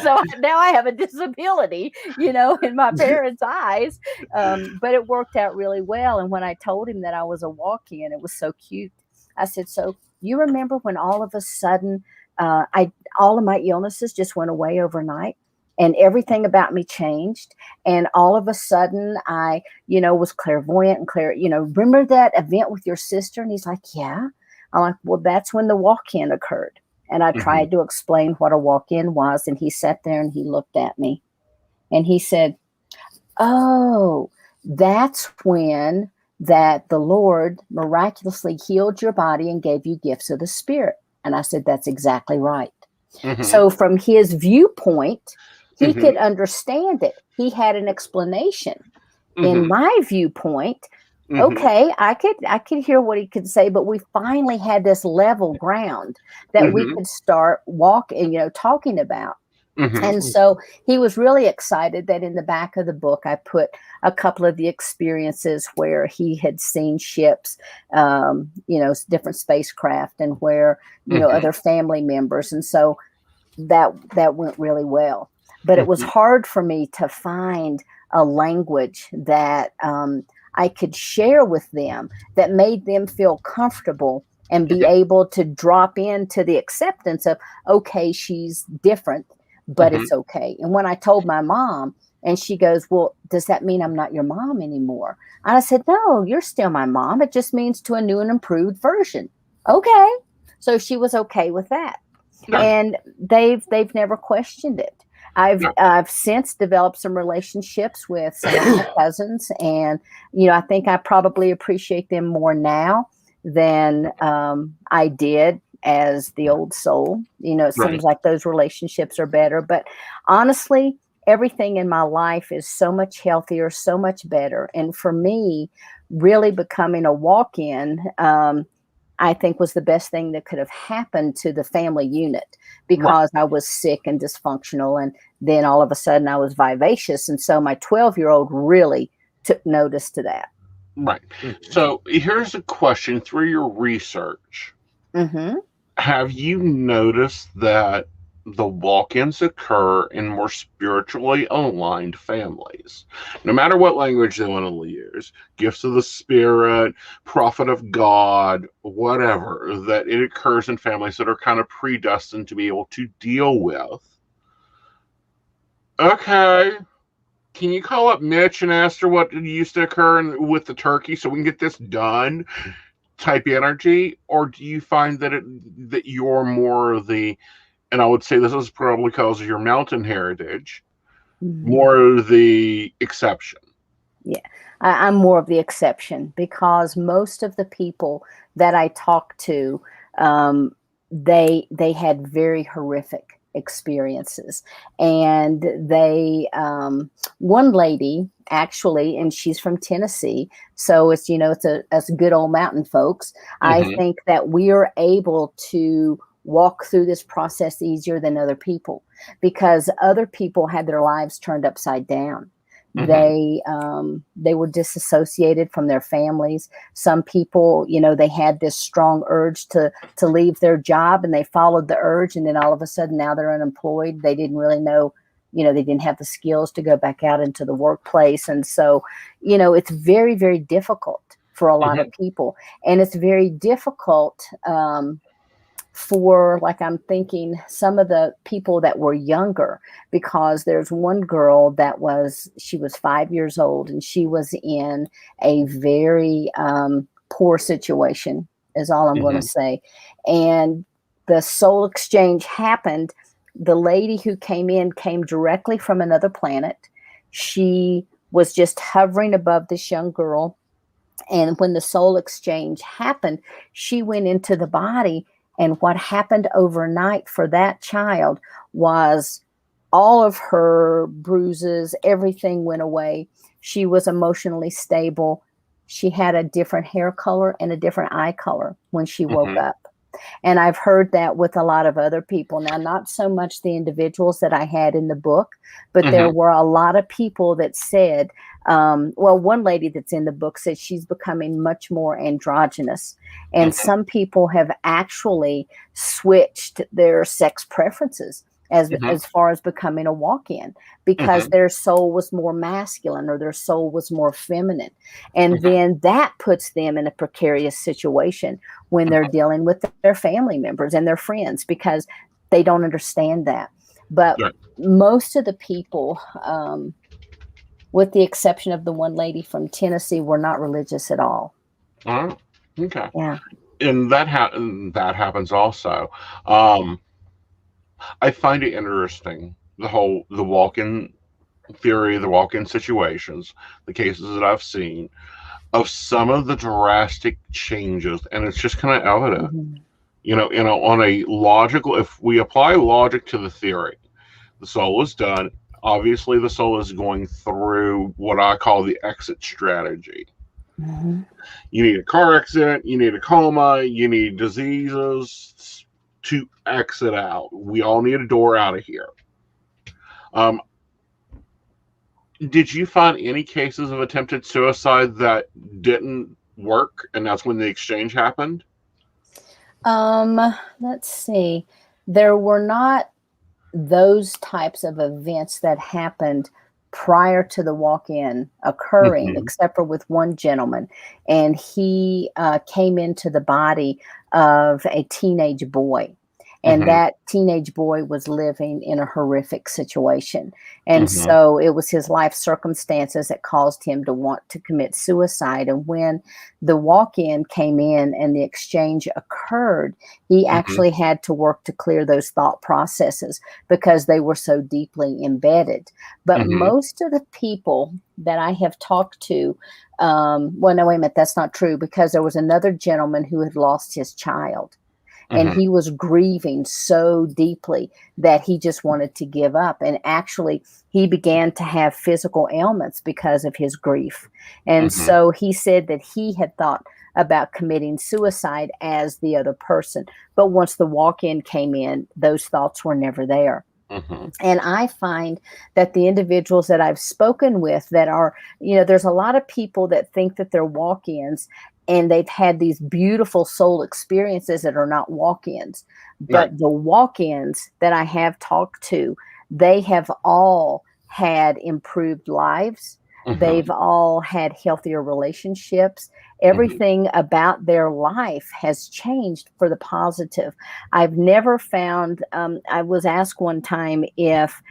so now I have a disability, in my parents' eyes. But it worked out really well. And when I told him that I was a walk-in, it was so cute. I said, so you remember when all of a sudden all of my illnesses just went away overnight and everything about me changed. And all of a sudden I, was clairvoyant and remember that event with your sister? And he's like, yeah. I'm like, well, that's when the walk-in occurred. And I tried to explain what a walk-in was. And he sat there and he looked at me and he said, oh, that's when that the Lord miraculously healed your body and gave you gifts of the Spirit. And I said, that's exactly right. So from his viewpoint, he could understand it. He had an explanation. In my viewpoint, okay, I could hear what he could say, but we finally had this level ground that we could start talking about. And so he was really excited that in the back of the book, I put a couple of the experiences where he had seen ships, different spacecraft and where, other family members. And so that went really well. But it was hard for me to find a language that I could share with them that made them feel comfortable and be able to drop into the acceptance of, okay, she's different, but it's okay. And when I told my mom, and she goes, well, does that mean I'm not your mom anymore? And I said, no, you're still my mom. It just means to a new and improved version. Okay. So she was okay with that. Yeah. And they've never questioned it. I've since developed some relationships with some of my cousins, and I think I probably appreciate them more now than I did as the old soul. You know, it Right. seems like those relationships are better. But honestly, everything in my life is so much healthier, so much better. And for me, really becoming a walk-in, I think was the best thing that could have happened to the family unit, Right. because I was sick and dysfunctional. And then all of a sudden I was vivacious. And so my 12-year-old really took notice to that. Right. Mhm. So here's a question through your research. Hmm. Have you noticed that the walk-ins occur in more spiritually aligned families? No matter what language they want to use, gifts of the spirit, prophet of God, whatever, that it occurs in families that are kind of predestined to be able to deal with. Okay, can you call up Mitch and ask her what used to occur with the turkey so we can get this done? Type energy, or do you find that you're more the, and I would say this is probably because of your mountain heritage, more the exception? Yeah, I'm more of the exception, because most of the people that I talk to, they had very horrific experiences. And they, one lady actually, and she's from Tennessee, so it's, you know, it's us good old mountain folks. I Mm-hmm. think that we are able to walk through this process easier than other people, because other people had their lives turned upside down. Mm-hmm. They were disassociated from their families. Some people, you know, they had this strong urge to leave their job, and they followed the urge, and then all of a sudden now they're unemployed. They didn't really know, you know, they didn't have the skills to go back out into the workplace. And so, you know, it's very, very difficult for a lot Mm-hmm. of people. And it's very difficult, for, like, I'm thinking some of the people that were younger, because there's one girl that she was 5 years old, and she was in a very poor situation, is all I'm going to Mm-hmm. say. And the soul exchange happened. The lady who came in came directly from another planet. She was just hovering above this young girl. And when the soul exchange happened, she went into the body. And what happened overnight for that child was all of her bruises, everything went away. She was emotionally stable. She had a different hair color and a different eye color when she woke Mm-hmm. up. And I've heard that with a lot of other people. Now, not so much the individuals that I had in the book, but there Mm-hmm. were a lot of people that said, well, one lady that's in the book said she's becoming much more androgynous. And Mm-hmm. some people have actually switched their sex preferences as far as becoming a walk-in, because Mm-hmm. their soul was more masculine or their soul was more feminine. And then that puts them in a precarious situation when they're dealing with their family members and their friends, because they don't understand that. But Right. most of the people, with the exception of the one lady from Tennessee, were not religious at all. Oh, okay. Yeah. And that happens also. Um, I find it interesting, the walk-in theory, the walk-in situations, the cases that I've seen of some of the drastic changes, and it's just kind of evident. Mhm. On a logical, if we apply logic to the theory, the soul is done. Obviously, the soul is going through what I call the exit strategy. Mhm. You need a car accident, you need a coma, you need diseases to exit out. We all need a door out of here. Um, did you find any cases of attempted suicide that didn't work, and that's when the exchange happened? Let's see. There were not those types of events that happened prior to the walk-in occurring, Mm-hmm. except for with one gentleman. And he came into the body of a teenage boy. And Mm-hmm. that teenage boy was living in a horrific situation. And Mm-hmm. so it was his life circumstances that caused him to want to commit suicide. And when the walk-in came in and the exchange occurred, he Mm-hmm. actually had to work to clear those thought processes, because they were so deeply embedded. But Mm-hmm. most of the people that I have talked to, well, no, wait a minute, that's not true, because there was another gentleman who had lost his child. and Mhm. he was grieving so deeply that he just wanted to give up. And actually, he began to have physical ailments because of his grief. And Mhm. so he said that he had thought about committing suicide as the other person. But once the walk in came in, those thoughts were never there. Mhm. And I find that the individuals that I've spoken with that are, there's a lot of people that think that they're walk ins and they've had these beautiful soul experiences that are not walk ins. Right. But the walk ins that I have talked to, they have all had improved lives. Mhm. They've all had healthier relationships. Mhm. Everything about their life has changed for the positive. I've never found, I was asked one time if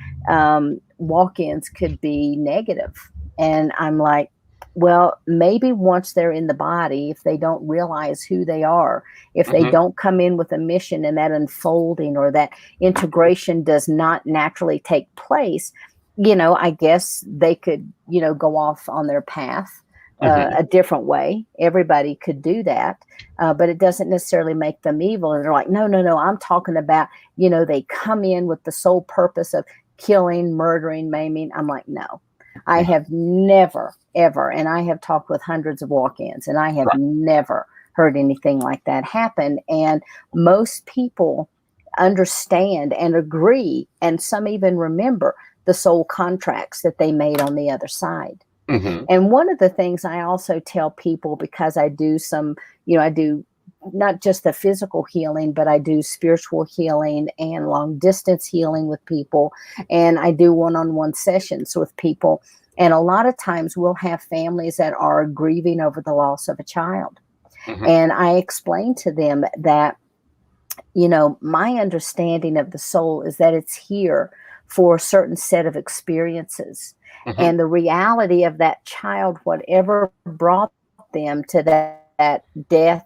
walk ins could be negative. And I'm like, well, maybe once they're in the body, if they don't realize who they are, if they Mhm. don't come in with a mission and that unfolding or that integration does not naturally take place, I guess they could, go off on their path Mhm. a different way. Everybody could do that, but it doesn't necessarily make them evil. And they're like, no, no, no, I'm talking about, they come in with the sole purpose of killing, murdering, maiming. I'm like, no, I Yeah. have never, ever, and I have talked with hundreds of walk ins, and I have Right. never heard anything like that happen. And most people understand and agree, and some even remember the soul contracts that they made on the other side. Mhm. And one of the things I also tell people, because I do some, I do not just the physical healing, but I do spiritual healing and long distance healing with people. And I do one-on-one sessions with people. And a lot of times we'll have families that are grieving over the loss of a child. Mhm. And I explain to them that, my understanding of the soul is that it's here for a certain set of experiences. Mhm. And the reality of that child, whatever brought them to that death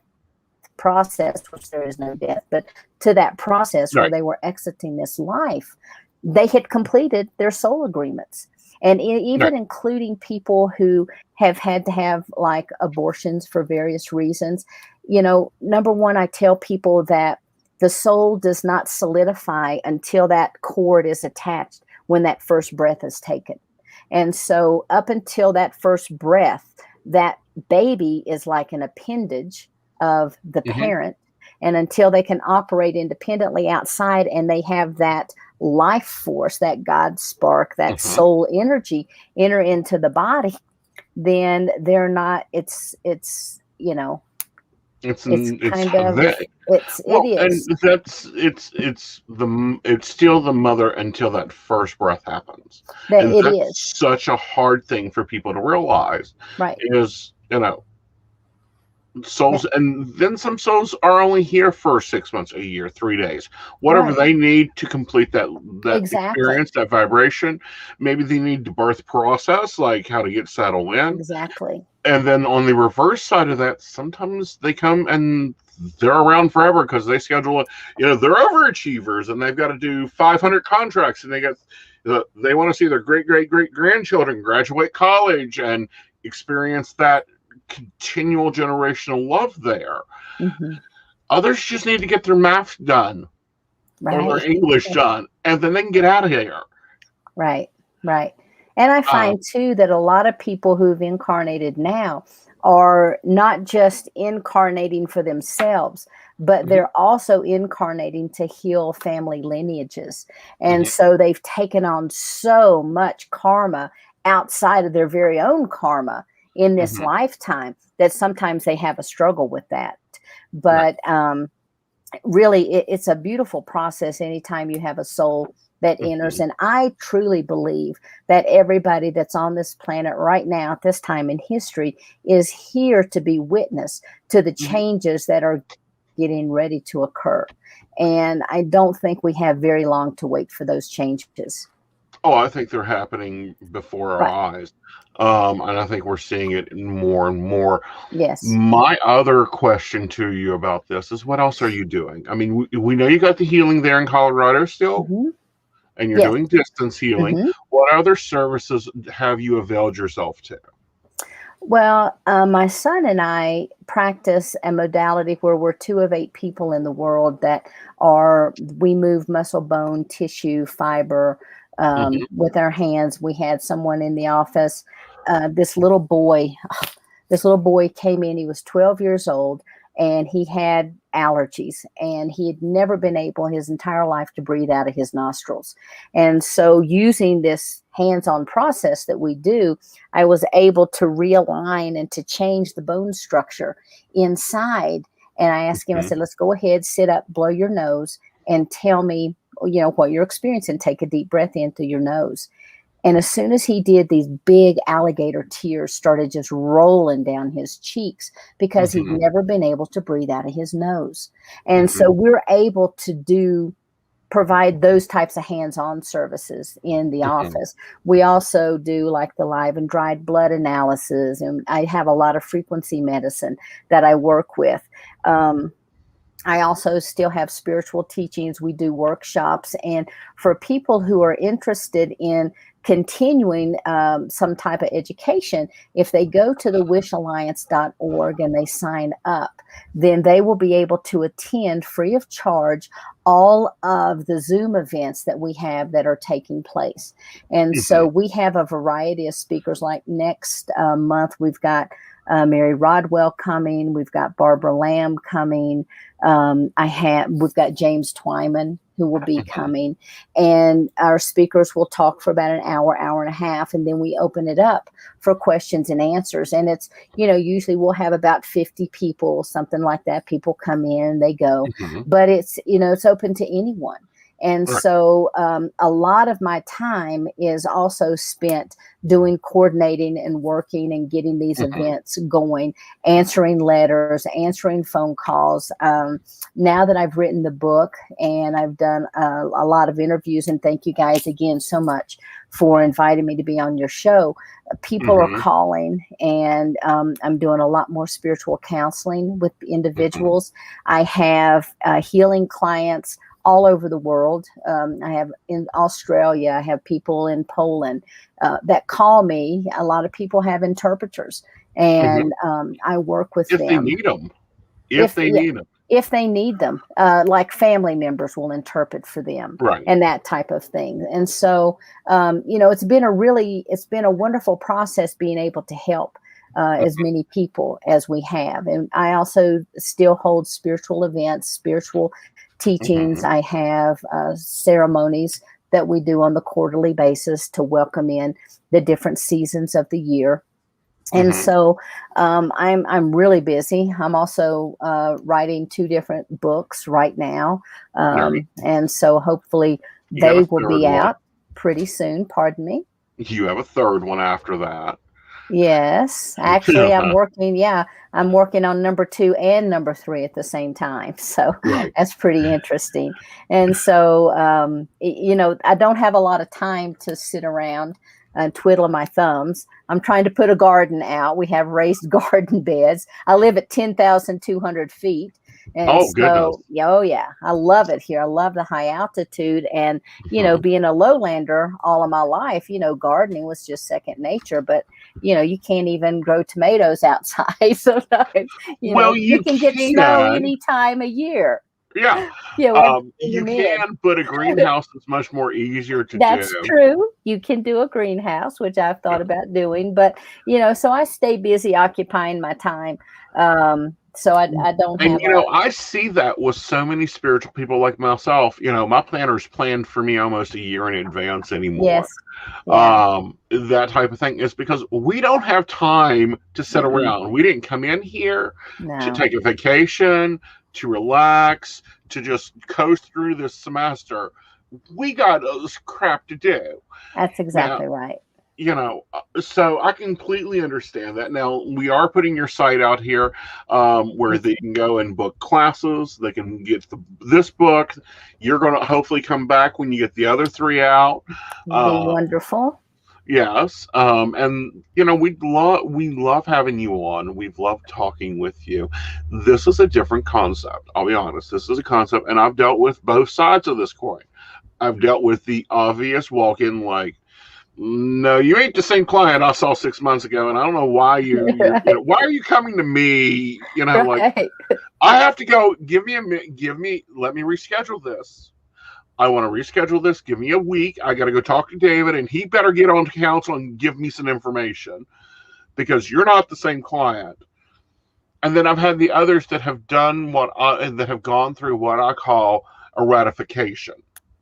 process, which there is no death, but to that process where Right. they were exiting this life, they had completed their soul agreements. And Right. even including people who have had to have like abortions for various reasons. Number one, I tell people that the soul does not solidify until that cord is attached when that first breath is taken. And so, up until that first breath, that baby is like an appendage of the Mhm. parent. And until they can operate independently outside and they have that life force, that God spark, that Mhm. soul energy enter into the body, then they're not, it's It's kind of, that. it Well, and is. it's still the mother until that first breath happens, That and it is. that's such a hard thing for people to realize. Right. Is Yeah. souls, and then some souls are only here for 6 months, a year, 3 days, whatever Right. they need to complete that Exactly. experience, that vibration. Maybe they need the birth process, like how to get settled in. Exactly. And then on the reverse side of that, sometimes they come and they're around forever because they schedule, they're overachievers and they've got to do 500 contracts and they want to see their great, great, great grandchildren graduate college and experience that continual generational love there. Hmm. Others just need to get their math done or their Right. English done and then they can get out of here. Right. Right. And I Uh, find too that a lot of people who've incarnated now are not just incarnating for themselves, but mhm, they're also incarnating to heal family lineages. And mhm, so they've taken on so much karma outside of their very own karma in this mhm, lifetime that sometimes they have a struggle with that. right. But really, it's a beautiful process anytime you have a soul that enters. Mhm, And I truly believe that everybody that's on this planet right now at this time in history is here to be witness to the mhm. changes that are getting ready to occur. And I don't think we have very long to wait for those changes. Oh, I think they're happening before our Right. eyes. And I think we're seeing it more and more. Yes. My other question to you about this is what else are you doing? I mean, we know you got the healing there in Colorado still, Hmm. and you're Yes. doing distance healing. Hmm. What other services have you availed yourself to? Well, my son and I practice a modality where we're 2 of 8 people in the world that we move muscle, bone, tissue, fiber Hmm. with our hands. We had someone in the office, this little boy, this little boy came in, he was 12 years old, and he had allergies, and he had never been able in his entire life to breathe out of his nostrils. And so using this hands-on process that we do, I was able to realign and to change the bone structure inside. And I asked him, I Hmm. said, let's go ahead, sit up, blow your nose, and tell me, what you're experiencing. Take a deep breath in through your nose. And as soon as he did, these big alligator tears started just rolling down his cheeks because he'd Hmm. never been able to breathe out of his nose. And so Hmm. we're able to provide those types of hands-on services in the Hmm. office. We also do like the live and dried blood analysis, and I have a lot of frequency medicine that I work with. I also still have spiritual teachings. We do workshops. And for people who are interested in continuing some type of education, if they go to the wishalliance.org and they sign up, then they will be able to attend free of charge all of the Zoom events that we have that are taking place. And Hmm. so we have a variety of speakers. Like next month, we've got Mary Rodwell coming. We've got Barbara Lamb coming. We've got James Twyman who will be Hmm. coming, and our speakers will talk for about an hour, hour and a half, and then we open it up for questions and answers. And it's, usually we'll have about 50 people, something like that. People come in, they go, Hmm. but it's open to anyone. And Right. so a lot of my time is also spent doing coordinating and working and getting these Hmm. events going, answering letters, answering phone calls. Now that I've written the book and I've done a lot of interviews, and thank you guys again so much for inviting me to be on your show. People are Hmm. calling, and I'm doing a lot more spiritual counseling with Hmm. individuals. I have healing clients all over the world. I have in Australia, I have people in Poland that call me. A lot of people have interpreters, Hmm. and I work with If they them need them. If if they yeah, need them. if they need them. Like family members will interpret for them Right. and that type of thing. And so, it's been a wonderful process being able to help as many people as we have. And I also still hold spiritual events, spiritual teachings. Hmm. I have ceremonies that we do on the quarterly basis to welcome in the different seasons of the year. And Hmm. so I'm really busy. I'm also writing 2 different books right now, Right. and so hopefully You got they a will third be one. out pretty soon. Pardon me. You have a third one after that. Yes, actually, I'm working. Yeah, I'm working on number 2 and number 3 at the same time. So Right. that's pretty interesting. And so, I don't have a lot of time to sit around and twiddle my thumbs. I'm trying to put a garden out. We have raised garden beds. I live at 10,200 feet. And Oh goodness. so, yeah, oh yeah, I love it here. I love the high altitude. And, Mhm. being a lowlander all of my life, gardening was just second nature. But you can't even grow tomatoes outside sometimes. Well, We you can get snow can. any time of year. Yeah. We have to bring You them in. can, but a greenhouse is much more easier to That's do. true. You can do a greenhouse, which I've Yeah. thought about doing, but so I stay busy occupying my time. So I don't And have a I see that with so many spiritual people like myself. My planners planned for me almost a year in advance anymore. yes, yeah, That type of thing is because we don't have time to sit mm-mm, around. We didn't come in here to no, take a vacation, to relax, to just coast through this semester. We got this crap to do. that's Now, exactly right. so I completely understand that. Now, we are putting your site out here where Thank they can go and book classes. They can get this book. You're going to hopefully come back when you get the other 3 out. you. Be Uh, wonderful. Yes, and we love having you on. We've loved talking with you. This is a different concept. I'll be honest. This is a concept, and I've dealt with both sides of this coin. I've dealt with the obvious walk-in, like No, you ain't the same client I saw 6 months ago, and I don't know why why are you coming to me? Like Right. I have to go. Let me reschedule this. I want to reschedule this. Give me a week. I got to go talk to David, and he better get on to counsel and give me some information because you're not the same client. And then I've had the others that have done that have gone through what I call a ratification.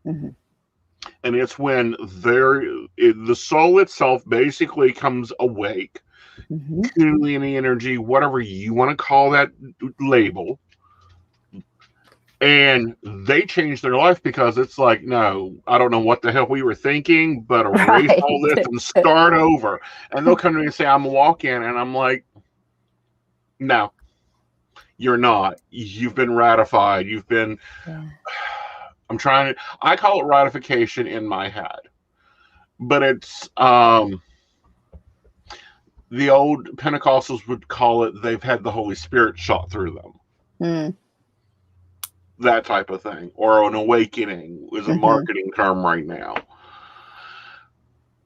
Mm-hmm. And it's when the soul itself basically comes awake, Mm-hmm. Kundalini energy, whatever you want to call that label, and they change their life because it's like, no, I don't know what the hell we were thinking, but erase all this and start over. And they'll come to me and say, I'm a walk-in, and I'm like, no, you're not. You've been ratified. You've been. Yeah. I call it ratification in my head, but it's the old Pentecostals would call it they've had the Holy Spirit shot through them. Mm. That type of thing, or an awakening is a marketing term right now.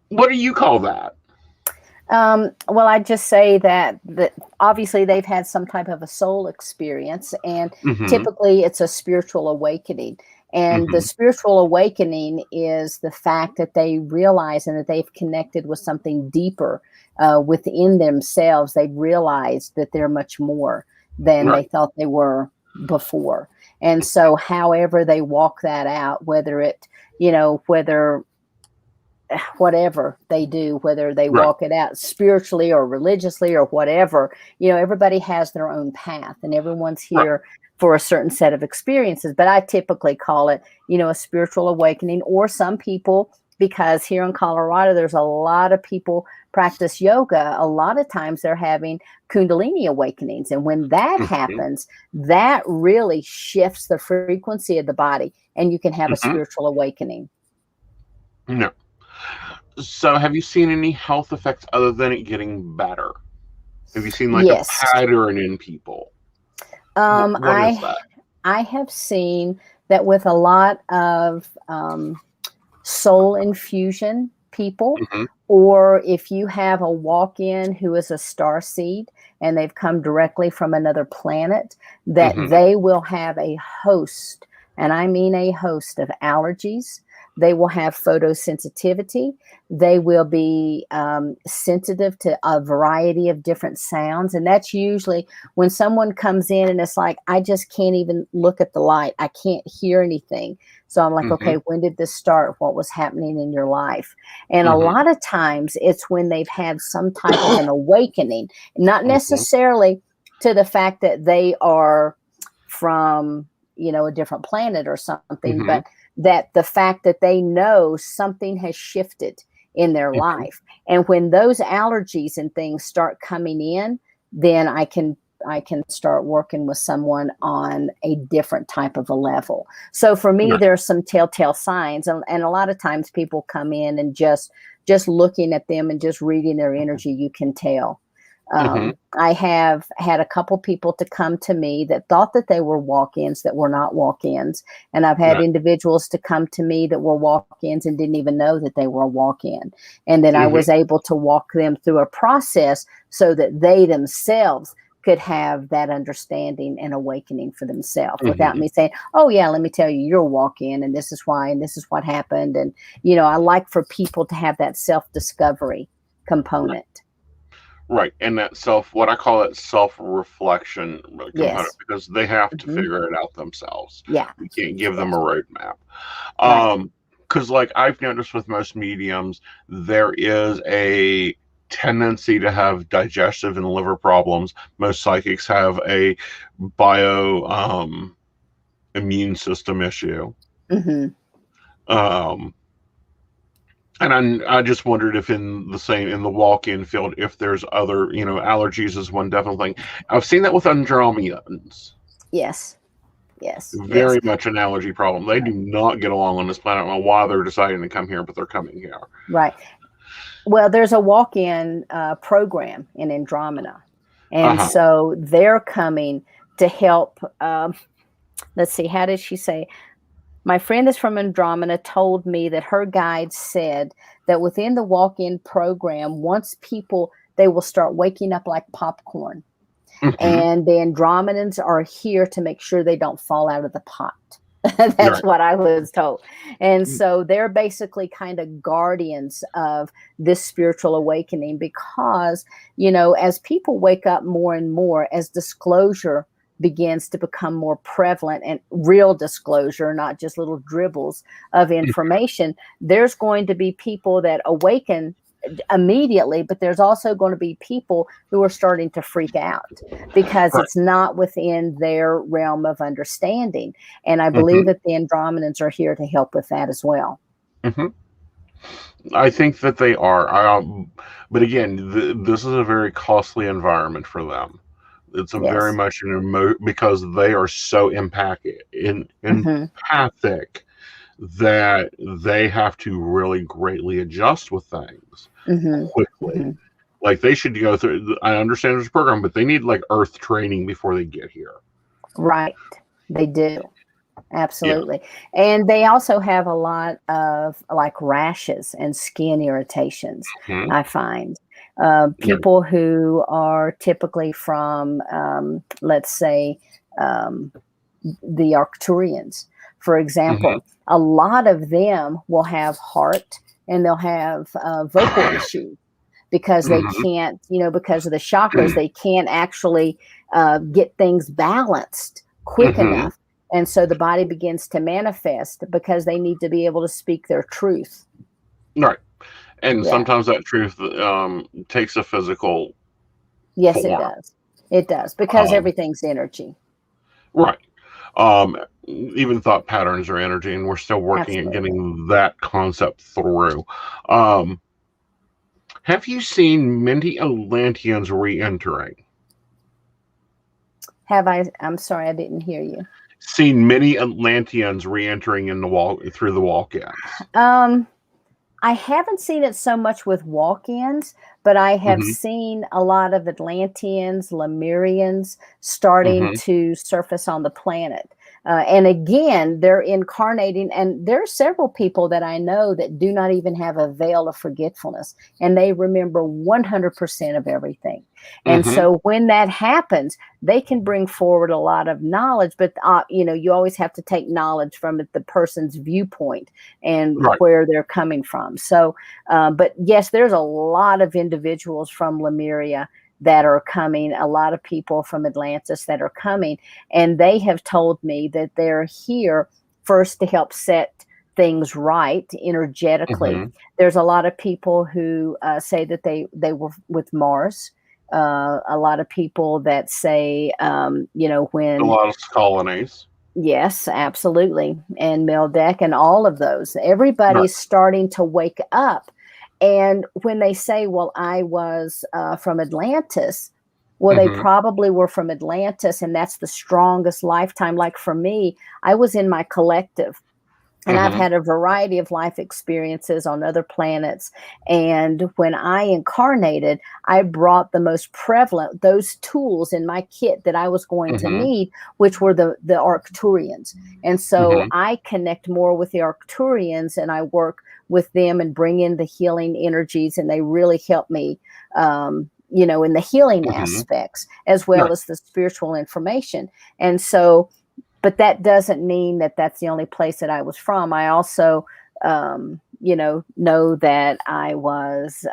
What do you call that? Well, I just say that obviously they've had some type of a soul experience, and typically it's a spiritual awakening. And the spiritual awakening is the fact that they realize and that they've connected with something deeper within themselves. They've realized that they're much more than they thought they were before. And so however they walk that out, whether whatever they do, whether they walk it out spiritually or religiously or whatever, everybody has their own path, and everyone's here for a certain set of experiences. But I typically call it, a spiritual awakening, or some people, because here in Colorado, there's a lot of people practice yoga. A lot of times they're having Kundalini awakenings. And when that happens, that really shifts the frequency of the body, and you can have a spiritual awakening. No. So have you seen any health effects other than it getting better? Have you seen a pattern in people? What is that? I have seen that with a lot of soul infusion people, or if you have a walk-in who is a starseed and they've come directly from another planet, that they will have a host, and I mean a host of allergies. They will have photosensitivity. They will be sensitive to a variety of different sounds. And that's usually when someone comes in and it's like, I just can't even look at the light. I can't hear anything. So I'm like, okay, when did this start? What was happening in your life? And a lot of times it's when they've had some type of an awakening, not necessarily to the fact that they are from, a different planet or something, but that the fact that they know something has shifted in their life. And when those allergies and things start coming in, then I can start working with someone on a different type of a level. So for me, there's some telltale signs. And a lot of times people come in and just looking at them and just reading their energy, you can tell. I have had a couple people to come to me that thought that they were walk-ins that were not walk-ins. And I've had individuals to come to me that were walk-ins and didn't even know that they were a walk-in. And then I was able to walk them through a process so that they themselves could have that understanding and awakening for themselves without me saying, oh yeah, let me tell you, you're a walk-in and this is why, and this is what happened. And, I like for people to have that self-discovery component. Right. And that what I call it self-reflection component, because they have to figure it out themselves. Yeah. You can't give them a roadmap. Because I've noticed with most mediums, there is a tendency to have digestive and liver problems. Most psychics have a immune system issue. And I just wondered if in the walk-in field, if there's other, allergies is one definite thing. I've seen that with Andromedans. Yes. Very much an allergy problem. They do not get along on this planet. I don't know why they're deciding to come here, but they're coming here. Right. Well, there's a walk-in program in Andromeda. And so they're coming to help. Let's see, how did she say? My friend that's from Andromeda told me that her guide said that within the walk-in program, once people, they will start waking up like popcorn. And the Andromedans are here to make sure they don't fall out of the pot. That's Right. what I was told. And so they're basically kind of guardians of this spiritual awakening because, you know, as people wake up more and more, as disclosure begins to become more prevalent and real disclosure, not just little dribbles of information, there's going to be people that awaken immediately, but there's also going to be people who are starting to freak out because Right. it's not within their realm of understanding. And I believe that the Andromedans are here to help with that as well. I think that they are. But again, this is a very costly environment for them. It's a very Yes. much because they are so empathic that they have to really greatly adjust with things quickly. Like they should go through. I understand there's a program, but they need like earth training before they get here. Right. They do. Absolutely. And they also have a lot of like rashes and skin irritations, I find. People who are typically from, let's say, the Arcturians, for example, a lot of them will have heart and they'll have vocal issues because they can't, you know, because of the chakras, they can't actually get things balanced quick enough. And so the body begins to manifest because they need to be able to speak their truth. Right. And sometimes that truth takes a physical Yes, form. it does. It does because everything's energy. Right. Even thought patterns are energy, and we're still working at getting that concept through. Have you seen many Atlanteans re-entering? Have I? I'm sorry, I didn't hear you. Seen many Atlanteans re-entering in through the walk-ins? I haven't seen it so much with walk-ins, but I have seen a lot of Atlanteans, Lemurians starting to surface on the planet. And again, they're incarnating, and there are several people that I know that do not even have a veil of forgetfulness, and they remember 100% of everything. And so when that happens, they can bring forward a lot of knowledge, but you know, you always have to take knowledge from the person's viewpoint and where they're coming from. So, but yes, there's a lot of individuals from Lemuria that are coming, a lot of people from Atlantis that are coming, and they have told me that they're here first to help set things right energetically. There's a lot of people who say that they were with Mars. A lot of people that say, you know, when a lot of colonies. Yes, absolutely. And Meldeck and all of those. Everybody's starting to wake up. And when they say, well, I was from Atlantis, well, they probably were from Atlantis, and that's the strongest lifetime. Like for me, I was in my collective. And I've had a variety of life experiences on other planets. And when I incarnated, I brought the most prevalent, those tools in my kit that I was going to need, which were the Arcturians. And so I connect more with the Arcturians, and I work with them and bring in the healing energies, and they really help me, you know, in the healing aspects, as well as the spiritual information. And so, but that doesn't mean that that's the only place that I was from. I also, you know that I was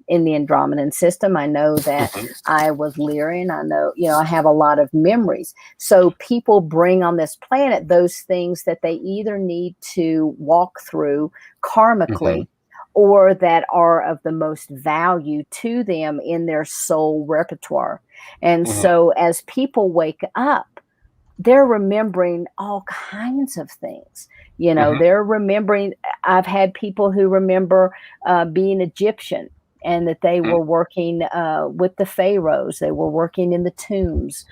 in the Andromedan system. I know that I was Lyrian. I know, you know, I have a lot of memories. So people bring on this planet those things that they either need to walk through karmically, or that are of the most value to them in their soul repertoire. And so as people wake up, they're remembering all kinds of things. You know, they're remembering, I've had people who remember being Egyptian, and that they were working with the pharaohs. They were working in the tombs.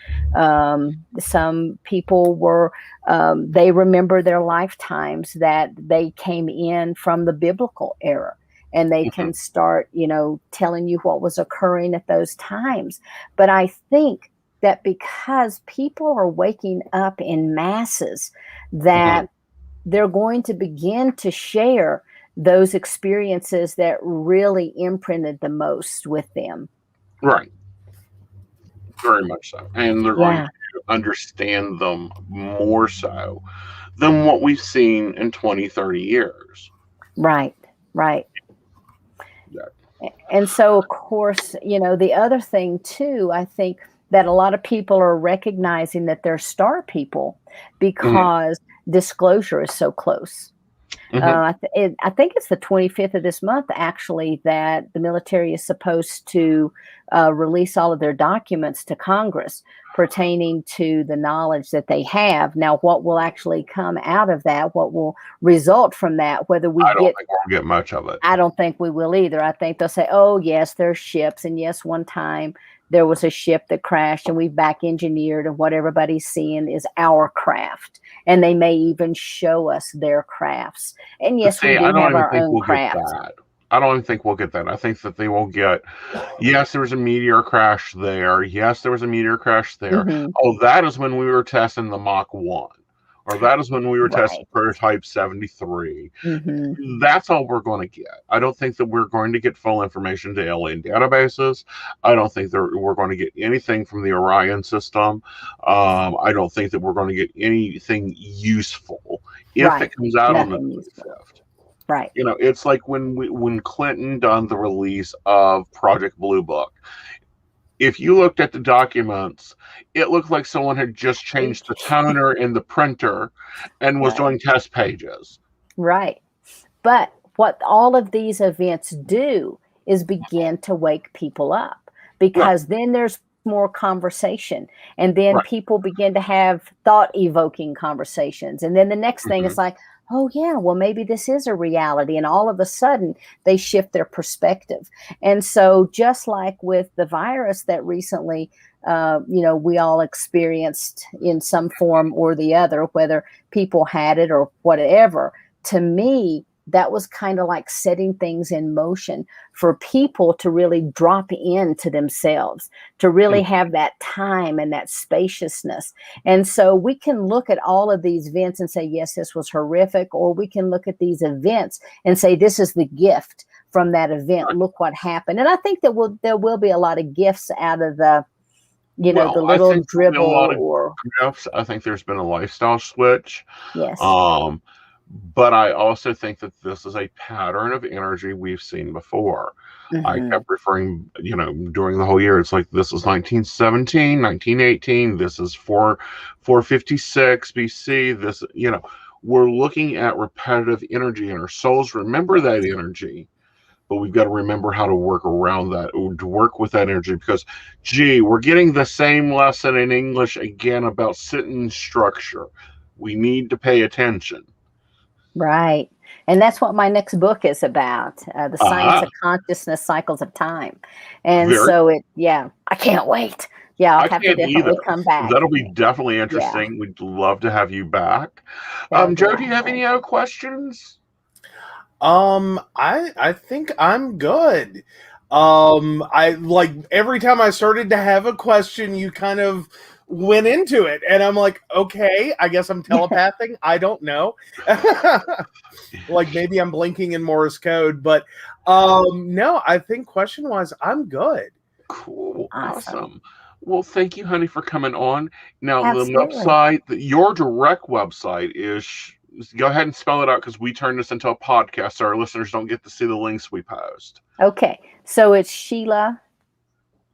Some people were, they remember their lifetimes that they came in from the biblical era. And they can start, you know, telling you what was occurring at those times. But I think that because people are waking up in masses, that they're going to begin to share those experiences that really imprinted the most with them. Right. Very much so. And they're going Yeah, to understand them more so than what we've seen in 20, 30 years. right, right. Yeah. And so, of course, the other thing too, I think that a lot of people are recognizing that they're star people Mhm. because disclosure is so close. Mhm. I think it's the 25th of this month, actually, that the military is supposed to release all of their documents to Congress pertaining to the knowledge that they have. Now, what will actually come out of that, what will result from that, whether we I don't get think we'll get much of it. I don't think we will either. I think they'll say, oh, yes, there's ships. And yes, one time there was a ship that crashed and we back engineered, and what everybody's seeing is our craft. And they may even show us their crafts. And yes, we See, I do don't have even our think own we'll get craft. that. I don't even think we'll get that. I think that they will get, yes, there was a meteor crash there. Yes, there was a meteor crash there. Hmm. Oh, that is when we were testing the Mach 1. Or that is when we were testing Right. prototype 73. Hmm. That's all we're going to get. I don't think that we're going to get full information to alien databases. I don't think that we're going to get anything from the Orion system. I don't think that we're going to get anything useful if Right. it comes out on the Nothing useful. 25th. Right. It's like when Clinton done the release of Project Blue Book. If you looked at the documents, it looked like someone had just changed the toner in the printer and was Right. doing test pages. Right. But what all of these events do is begin to wake people up, because then there's more conversation, and then Right. people begin to have thought evoking conversations. And then the next thing is like, oh, yeah, well, maybe this is a reality. And all of a sudden they shift their perspective. And so, just like with the virus that recently, we all experienced in some form or the other, whether people had it or whatever, to me, that was kind of like setting things in motion for people to really drop into themselves, to really have that time and that spaciousness. And so we can look at all of these events and say, yes, this was horrific, or we can look at these events and say, this is the gift from that event. Look what happened. And I think that there will be a lot of gifts out of the, the I little think there's been a lot dribble of or gifts. I think there's been a lifestyle switch. yes. But I also think that this is a pattern of energy we've seen before. I Mhm. kept referring, during the whole year, it's like this is 1917, 1918, this is 456 BC, this, we're looking at repetitive energy, and our souls remember that energy, but we've got to remember how to work around that, to work with that energy, because, we're getting the same lesson in English again about sentence structure. We need to pay attention. Right. And that's what my next book is about, the science of consciousness, cycles of time. And Very. so I can't wait. Yeah, I'll I have to can't either. definitely come back. That'll be definitely Yeah, interesting. We'd love to have you back. that'll be Joe, do you have awesome. any other questions? I think I'm good. I like every time I started to have a question, you kind of went into it, and I'm like, okay, I guess I'm telepathing. I don't know. Like maybe I'm blinking in Morse code, but no, I think question wise, I'm good. Cool. Awesome. Awesome. Well, thank you, honey, for coming on. Now, the Absolutely. website, your direct website is, go ahead and spell it out, because we turn this into a podcast so our listeners don't get to see the links we post. Okay. So it's Sheila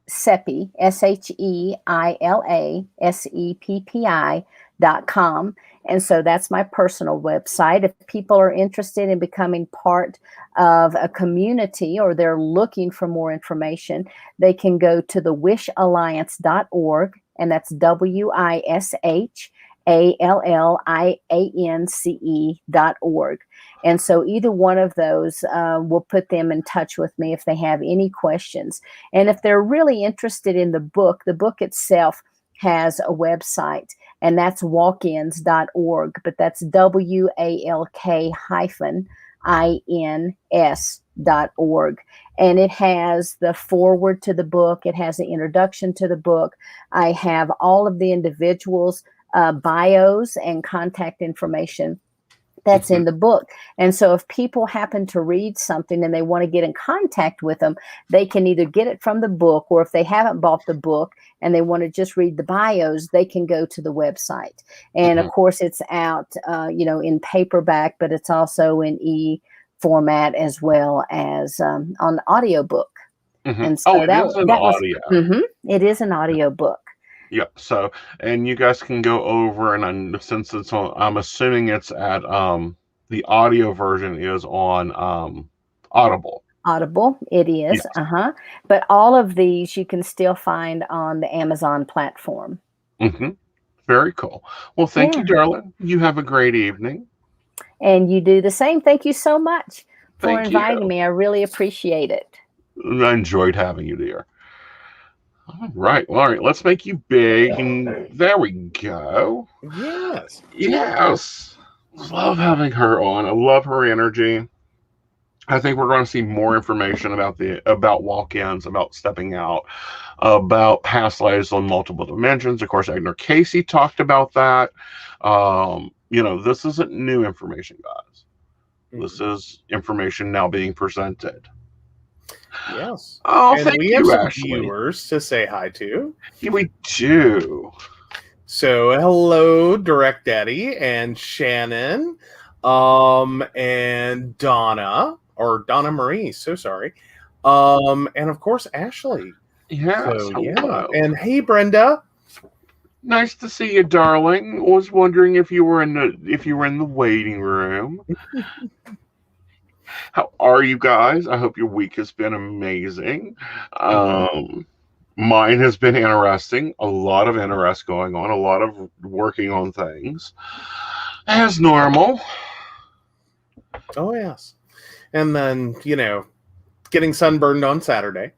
Seppi, SheilaSeppi.com. And so that's my personal website. If people are interested in becoming part of a community, or they're looking for more information, they can go to the wishalliance.org, and that's WISHALLIANCE.org. And so either one of those will put them in touch with me if they have any questions. And if they're really interested in the book itself has a website, and that's walkins.org, but that's WALK-INS.org. And it has the foreword to the book. It has the introduction to the book. I have all of the individuals' bios and contact information that's in the book. And so if people happen to read something and they want to get in contact with them, they can either get it from the book, or if they haven't bought the book and they want to just read the bios, they can go to the website. And of course, it's out, in paperback, but it's also in format as well as on audiobook. And so It is an audio. It is an audio book. Yeah. So, and you guys can go over, and since it's on, I'm assuming it's at the audio version is on Audible. Audible, it is. Yes. But all of these you can still find on the Amazon platform. Very cool. Well, thank you, darling. You have a great evening. And you do the same. Thank you so much for Thank inviting you. me. I really appreciate it. I enjoyed having you, dear. All right. Well, all right. Let's make you big. And there we go. Yes. Yes. Love having her on. I love her energy. I think we're going to see more information about walk-ins, about stepping out, about past lives on multiple dimensions. Of course, Edgar Casey talked about that. This isn't new information, guys. This is information now being presented. Yes. Oh, and thank we you, have some Ashley. viewers to say hi to. Yeah, we do. So hello, Direct Daddy and Shannon, and Donna Marie. So sorry, and of course Ashley. Yes. So, hello. and hey, Brenda. Nice to see you, darling. I was wondering if you were in the waiting room. How are you guys? I hope your week has been amazing. Mine has been interesting. A lot of interest going on. A lot of working on things. As normal. Oh, yes. And then, getting sunburned on Saturday.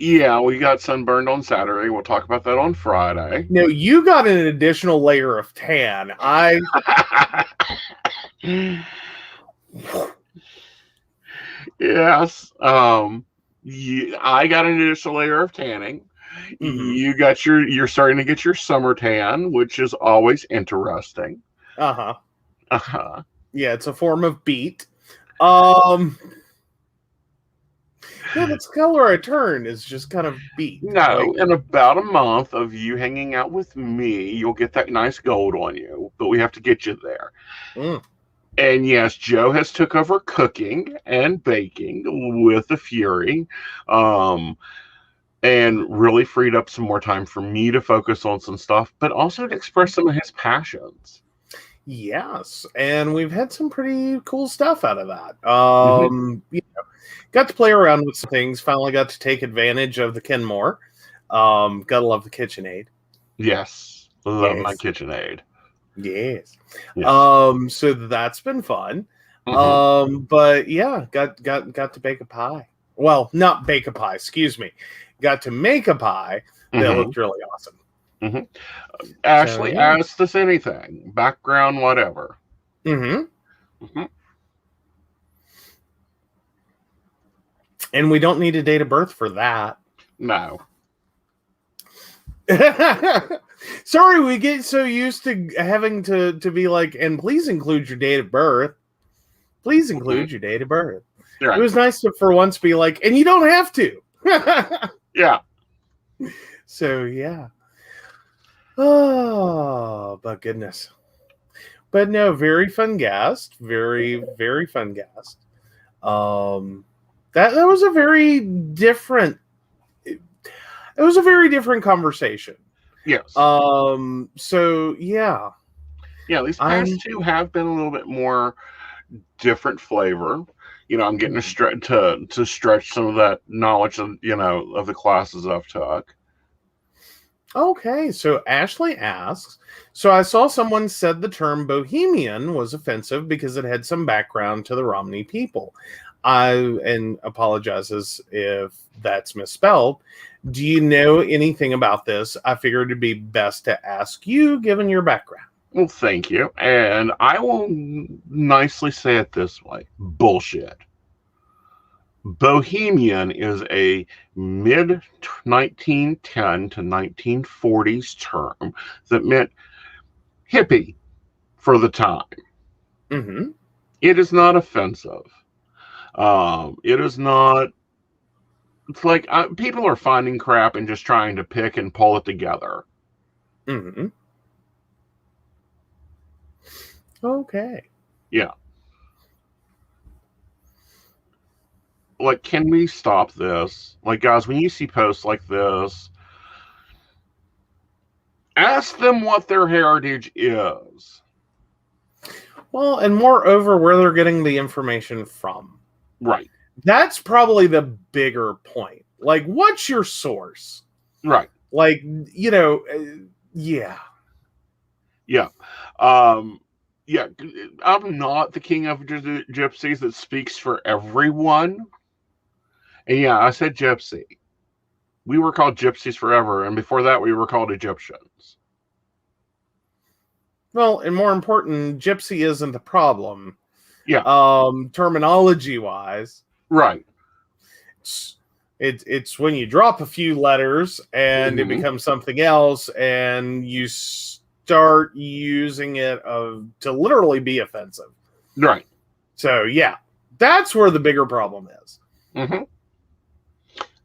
Yeah, we got sunburned on Saturday. We'll talk about that on Friday. No, you got an additional layer of tan. Yes. I got an additional layer of tanning. You're starting to get your summer tan, which is always interesting. Yeah, it's a form of beet. Yeah, that's the color I turn, is just kind of beet. No, in about a month of you hanging out with me, you'll get that nice gold on you, but we have to get you there. And yes, Joe has took over cooking and baking with the Fury, and really freed up some more time for me to focus on some stuff, but also to express some of his passions. Yes, and we've had some pretty cool stuff out of that. Got to play around with some things. Finally got to take advantage of the Kenmore. Gotta love the KitchenAid. Yes, love my KitchenAid. Yes. Yes. So that's been fun. But yeah, got to bake a pie. Well, not bake a pie, excuse me. Got to make a pie that looked really awesome. Ashley, ask us anything. Background, whatever. And we don't need a date of birth for that. No. Sorry, we get so used to having to be like, and please include your date of birth. Please include your date of birth. Right. It was nice to, for once, be like, and you don't have to. Yeah. So, yeah. Oh, but goodness. But no, very fun guest. Very, very fun guest. That was a very different. It was a very different conversation. Yes. So yeah. Yeah, these past two have been a little bit more different flavor. I'm getting to stretch some of that knowledge of of the classes I've took. Okay, so Ashley asks, so I saw someone said the term bohemian was offensive because it had some background to the Romney people. And apologizes if that's misspelled. Do you know anything about this? I figured it'd be best to ask you, given your background. Well, thank you. And I will nicely say it this way. Bullshit. Bohemian is a mid-1910 to 1940s term that meant hippie, for the time. Mm-hmm. It is not offensive. It is not. It's like people are finding crap and just trying to pick and pull it together. Mm-hmm. Okay. Yeah. Like, can we stop this? Like, guys, when you see posts like this, ask them what their heritage is. Well, and moreover, where they're getting the information from. Right. That's probably the bigger point. Like, what's your source? Right. Like, you know, yeah. Yeah. Yeah. I'm not the king of gypsies that speaks for everyone. And yeah, I said gypsy. We were called gypsies forever, and before that, we were called Egyptians. Well, and more important, gypsy isn't the problem. Yeah. Terminology wise. Right. It's when you drop a few letters and it Mhm. becomes something else, and you start using it to literally be offensive. Right. So yeah, that's where the bigger problem is. Mm-hmm.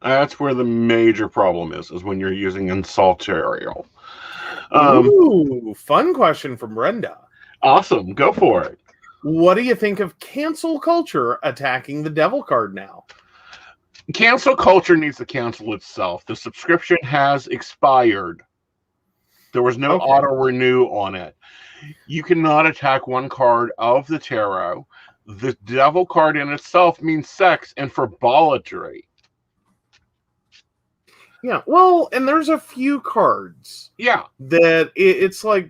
That's where the major problem is when you're using insultorial. Ooh, fun question from Brenda. Awesome. Go for it. What do you think of cancel culture attacking the devil card now? Cancel culture needs to cancel itself. The subscription has expired. There was no Okay. auto renew on it. You cannot attack one card of the tarot. The devil card in itself means sex and frivolity. Yeah, well, and there's a few cards Yeah. that it's like,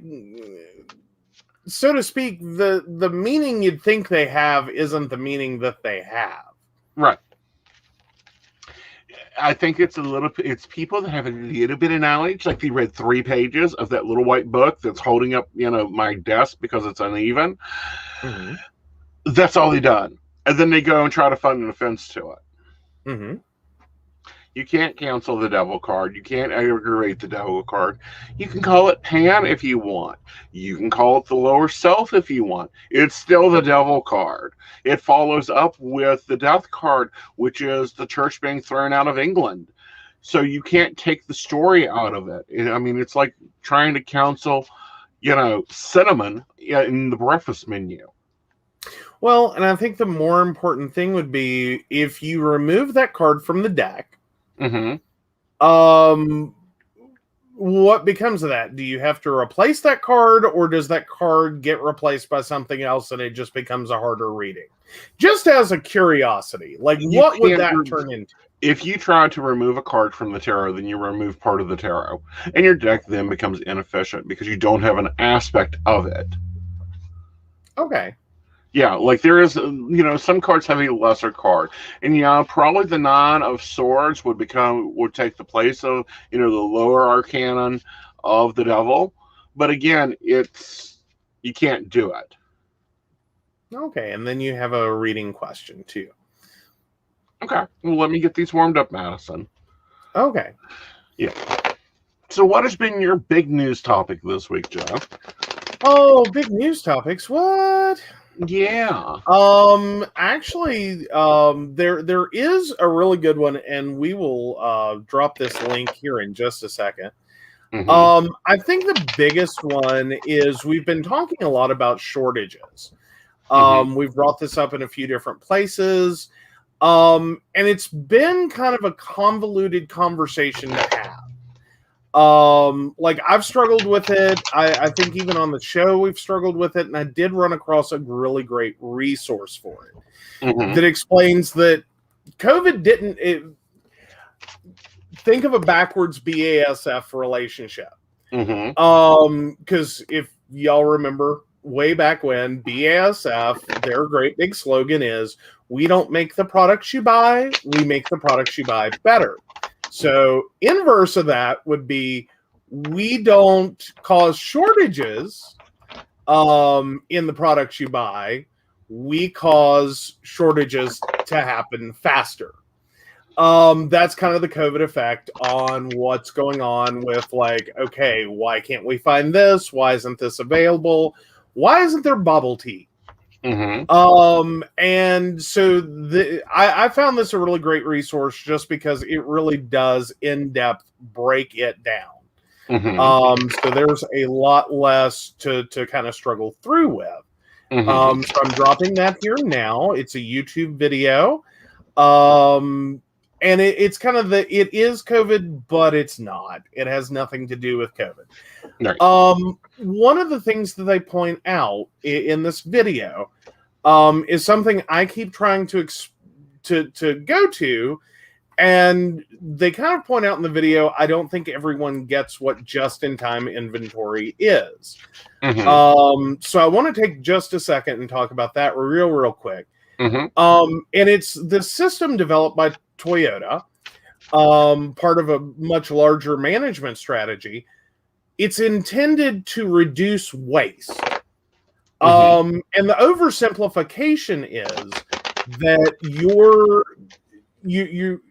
so to speak, the meaning you'd think they have isn't the meaning that they have. Right. I think it's people that have a little bit of knowledge, like they read 3 pages of that little white book that's holding up, my desk because it's uneven. Mm-hmm. That's all they done. And then they go and try to find an offense to it. Mm-hmm. You can't cancel the devil card. You can't aggravate the devil card. You can call it Pan if you want. You can call it the lower self if you want. It's still the devil card. It follows up with the death card, which is the church being thrown out of England. So you can't take the story out of it. I mean, it's like trying to cancel, cinnamon in the breakfast menu. Well, and I think the more important thing would be if you remove that card from the deck. Mm-hmm. What becomes of that? Do you have to replace that card, or does that card get replaced by something else and it just becomes a harder reading? Just as a curiosity, like what would that turn into? If you try to remove a card from the tarot, then you remove part of the tarot, and your deck then becomes inefficient because you don't have an aspect of it. Okay. Yeah, like there is, some cards have a lesser card, and probably the 9 of Swords would take the place of, the lower arcana of the devil. But again, you can't do it. Okay, and then you have a reading question too. Okay, well, let me get these warmed up, Madison. Okay. Yeah. So what has been your big news topic this week, Joe? Oh, big news topics. What? Yeah. Actually, there is a really good one, and we will drop this link here in just a second. Mm-hmm. I think the biggest one is we've been talking a lot about shortages. We've brought this up in a few different places. And it's been kind of a convoluted conversation to have. Like I've struggled with it. I think even on the show we've struggled with it, and I did run across a really great resource for it that explains that COVID didn't think of a backwards BASF relationship. Because if y'all remember way back when, BASF, their great big slogan is, we don't make the products you buy, we make the products you buy better. So inverse of that would be, we don't cause shortages in the products you buy, we cause shortages to happen faster. That's kind of the COVID effect on what's going on with, like, okay, why can't we find this? Why isn't this available? Why isn't there bubble tea? And so I found this a really great resource just because it really does in-depth break it down. So there's a lot less to kind of struggle through with. So I'm dropping that here now. It's a YouTube video. And it's kind of it is COVID, but it's not. It has nothing to do with COVID. Right. One of the things that they point out in this video is something I keep trying to go to, and they kind of point out in the video, I don't think everyone gets what just-in-time inventory is. So I want to take just a second and talk about that real quick. And it's the system developed by Toyota, part of a much larger management strategy. It's intended to reduce waste. And the oversimplification is that you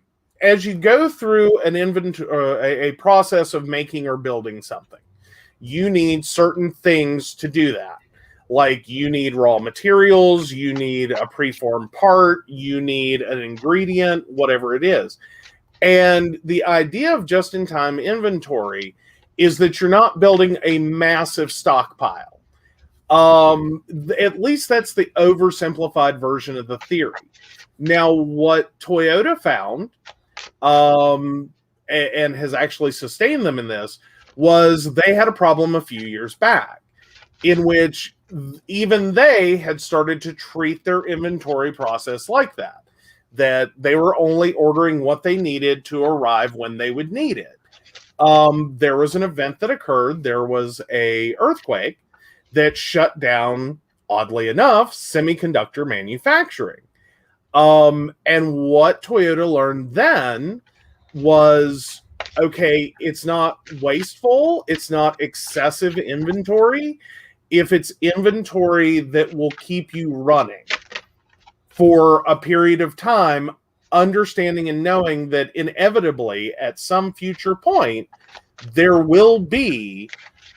as you go through an inventory, a process of making or building something, you need certain things to do that. Like you need raw materials, you need a preformed part, you need an ingredient, whatever it is. And the idea of just-in-time inventory is that you're not building a massive stockpile. At least that's the oversimplified version of the theory. Now, what Toyota found, and has actually sustained them in this, was they had a problem a few years back in which even they had started to treat their inventory process like that they were only ordering what they needed to arrive when they would need it. There was an event that occurred. There was an earthquake that shut down, oddly enough, semiconductor manufacturing. And what Toyota learned then was, okay, it's not wasteful, it's not excessive inventory. If it's inventory that will keep you running for a period of time, understanding and knowing that inevitably at some future point, there will be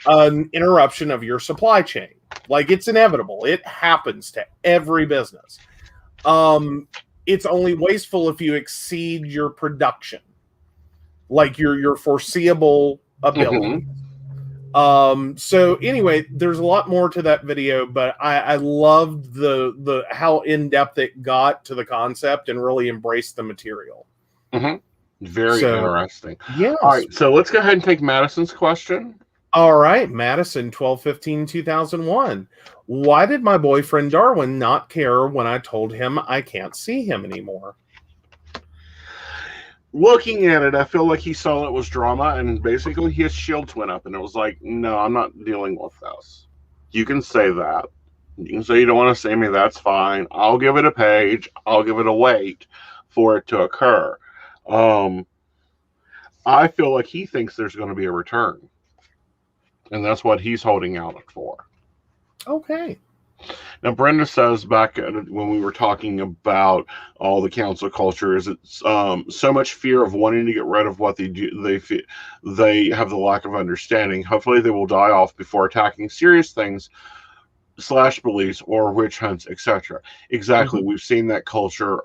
an interruption of your supply chain. Like, it's inevitable. It happens to every business. It's only wasteful if you exceed your production, like your foreseeable ability. So anyway, there's a lot more to that video, but I loved the how in-depth it got to the concept and really embraced the material. Very interesting. Yeah. All right, so let's go ahead and take Madison's question. All right, Madison, 12/15/2001. Why did my boyfriend Darwin not care when I told him I can't see him anymore? Looking at it, I feel like he saw it was drama, and basically his shields went up, and it was like, no, I'm not dealing with this. You can say that. You can say you don't want to see me, that's fine. I'll give it a page. I'll give it a wait for it to occur. I feel like he thinks there's going to be a return. And that's what he's holding out for. Okay. Now, Brenda says back when we were talking about all the council culture, is it's so much fear of wanting to get rid of what they do. They have the lack of understanding. Hopefully, they will die off before attacking serious things / beliefs or witch hunts, etc. Exactly. We've seen that culture.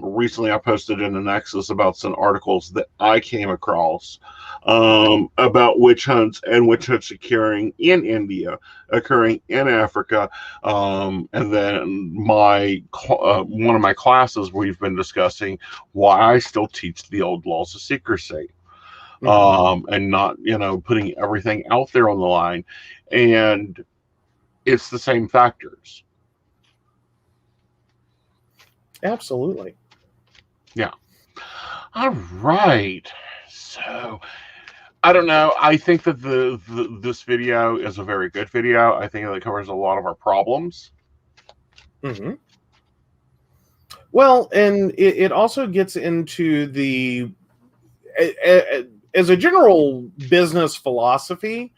Recently, I posted in the Nexus about some articles that I came across about witch hunts and witch hunts occurring in India, occurring in Africa, and then one of my classes we've been discussing why I still teach the old laws of secrecy, and not putting everything out there on the line, and it's the same factors. Absolutely. Yeah. All right. So I don't know. I think that this video is a very good video. I think it covers a lot of our problems. Well, and it also gets into the as a general business philosophy,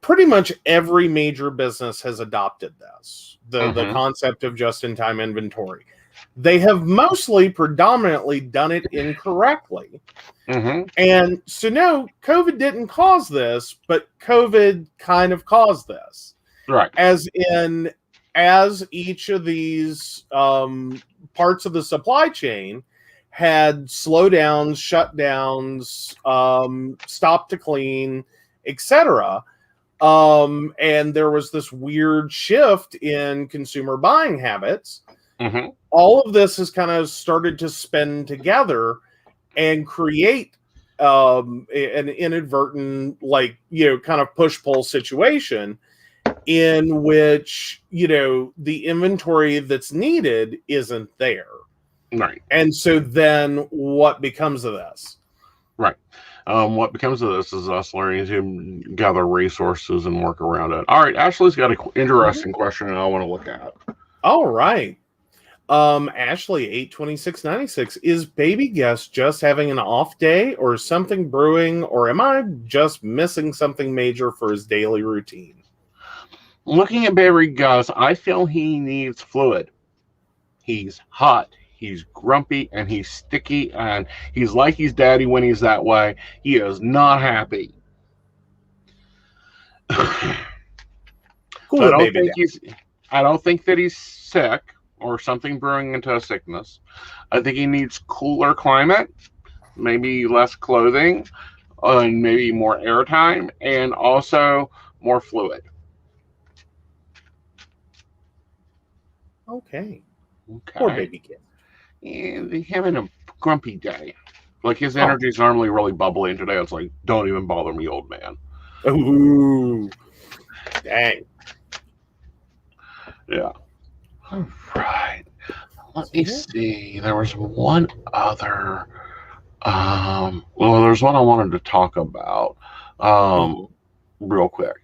pretty much every major business has adopted this, the concept of just-in-time inventory. They have predominantly done it incorrectly. And so no, COVID didn't cause this, but COVID kind of caused this. Right. As each of these parts of the supply chain had slowdowns, shutdowns, stop to clean, etc. And there was this weird shift in consumer buying habits. Mm-hmm. All of this has kind of started to spin together and create an inadvertent, kind of push-pull situation in which, the inventory that's needed isn't there. Right. And so then what becomes of this? Right. What becomes of this is us learning to gather resources and work around it. All right. Ashley's got an interesting question and I want to look at. All right. Ashley 82696, is Baby Guest just having an off day or something brewing, or am I just missing something major for his daily routine? Looking at Baby Gus, I feel he needs fluid. He's hot, he's grumpy, and he's sticky, and he's like he's daddy when he's that way. He is not happy. Cool. I don't think that he's sick or something brewing into a sickness. I think he needs cooler climate, maybe less clothing, and maybe more airtime, and also more fluid. Okay. Okay. Poor Baby Kid. Yeah, he's having a grumpy day. Like his energy is normally really bubbly, and today it's like, don't even bother me, old man. Ooh. Dang. Yeah. All right. Let me see. There was one other. There's one I wanted to talk about real quick.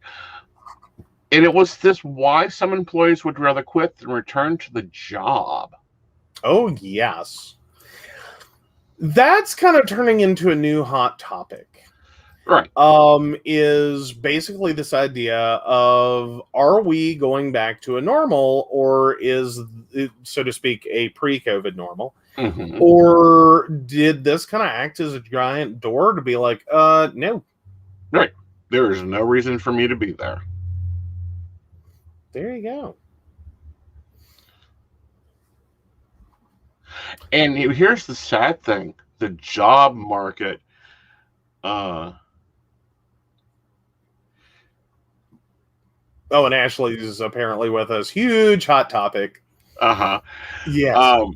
And it was this: why some employees would rather quit than return to the job. Oh, yes. That's kind of turning into a new hot topic. Right. Is basically this idea of, are we going back to a normal, or is it, so to speak, a pre-COVID normal? Mm-hmm. Or did this kind of act as a giant door to be like, no. Right. There is no reason for me to be there. There you go. And here's the sad thing. The job market, Oh, and Ashley's apparently with us. Huge hot topic. Uh-huh. Yes.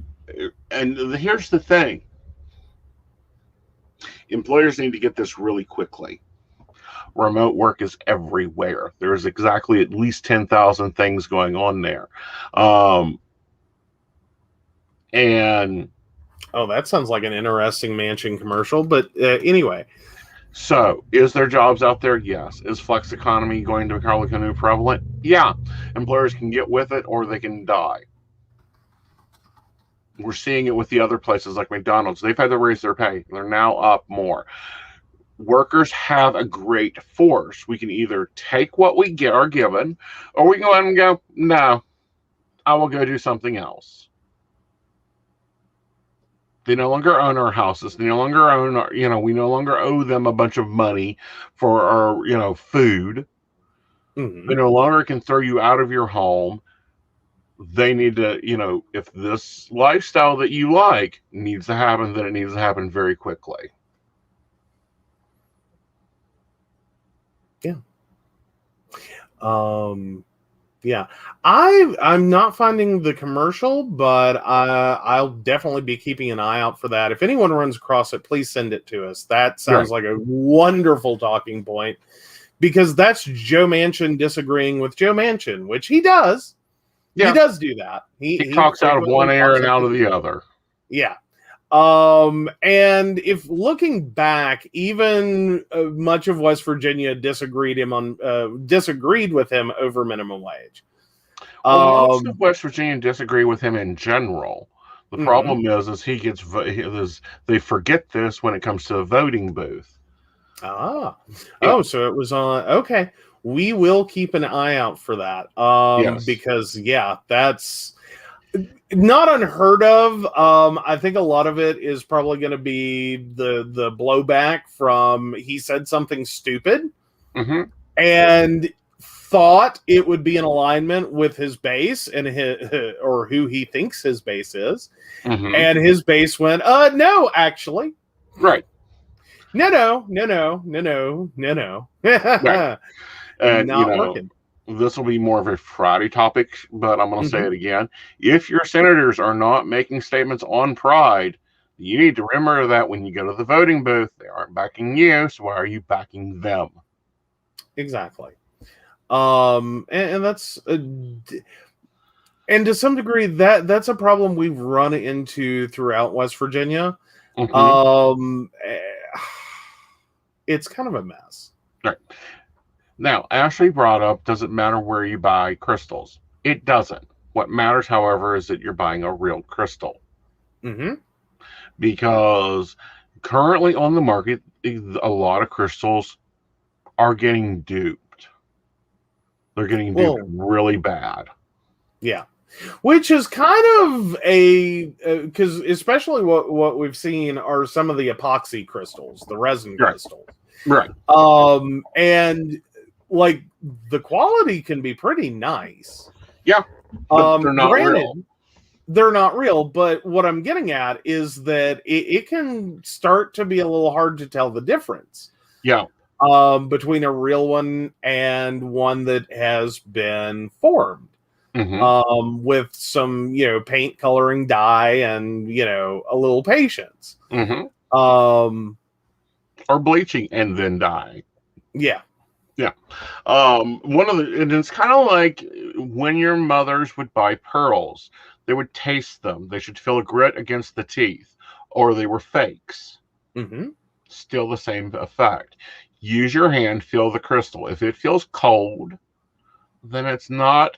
And here's the thing. Employers need to get this really quickly. Remote work is everywhere. There's exactly at least 10,000 things going on there. And oh, that sounds like an interesting mansion commercial. But anyway. So, is there jobs out there? Yes. Is flex economy going to become new prevalent? Yeah. Employers can get with it or they can die. We're seeing it with the other places like McDonald's. They've had to raise their pay. They're now up more. Workers have a great force. We can either take what we are given, or we can go out and go, no, I will go do something else. They no longer own our houses. They no longer own our, we no longer owe them a bunch of money for our, food. Mm-hmm. They no longer can throw you out of your home. They need to, if this lifestyle that you like needs to happen, then it needs to happen very quickly. Yeah. Yeah. I'm not finding the commercial, but I'll definitely be keeping an eye out for that. If anyone runs across it, please send it to us. That sounds like a wonderful talking point, because that's Joe Manchin disagreeing with Joe Manchin, which he does. Yeah. He does do that. He talks out of one ear and out of the other. Yeah. And if looking back, even much of West Virginia disagreed with him over minimum wage. Most of West Virginia disagree with him in general. The problem is he gets they forget this when it comes to a voting booth. So it was on. Okay, we will keep an eye out for that. Because that's not unheard of. I think a lot of it is probably going to be the blowback from he said something stupid, and thought it would be in alignment with his base and or who he thinks his base is. Mm-hmm. And his base went, no, actually. Right. No. Right. And, Not working. this will be more of a Friday topic, but I'm going to say Mhm. it again. If your senators are not making statements on pride, you need to remember that when you go to the voting booth, they aren't backing you, so why are you backing them? Exactly. And that's and to some degree that's a problem we've run into throughout West Virginia. Mhm. It's kind of a mess. Right. Now, Ashley brought up, does it matter where you buy crystals? It doesn't. What matters, however, is that you're buying a real crystal. Mm-hmm. Because currently on the market, a lot of crystals are getting duped. They're getting duped really bad. Yeah. Which is kind of a because especially what we've seen are some of the epoxy crystals, the resin crystals. Right. And like the quality can be pretty nice. Yeah. But they're not real. They're not real, but what I'm getting at is that it can start to be a little hard to tell the difference. Yeah. Between a real one and one that has been formed. Mm-hmm. With some, paint coloring dye and, a little patience. Mm-hmm. Or bleaching and then dye. Yeah. Yeah. And it's kind of like when your mothers would buy pearls, they would taste them. They should feel a grit against the teeth, or they were fakes. Mm-hmm. Still the same effect. Use your hand, feel the crystal. If it feels cold, then it's not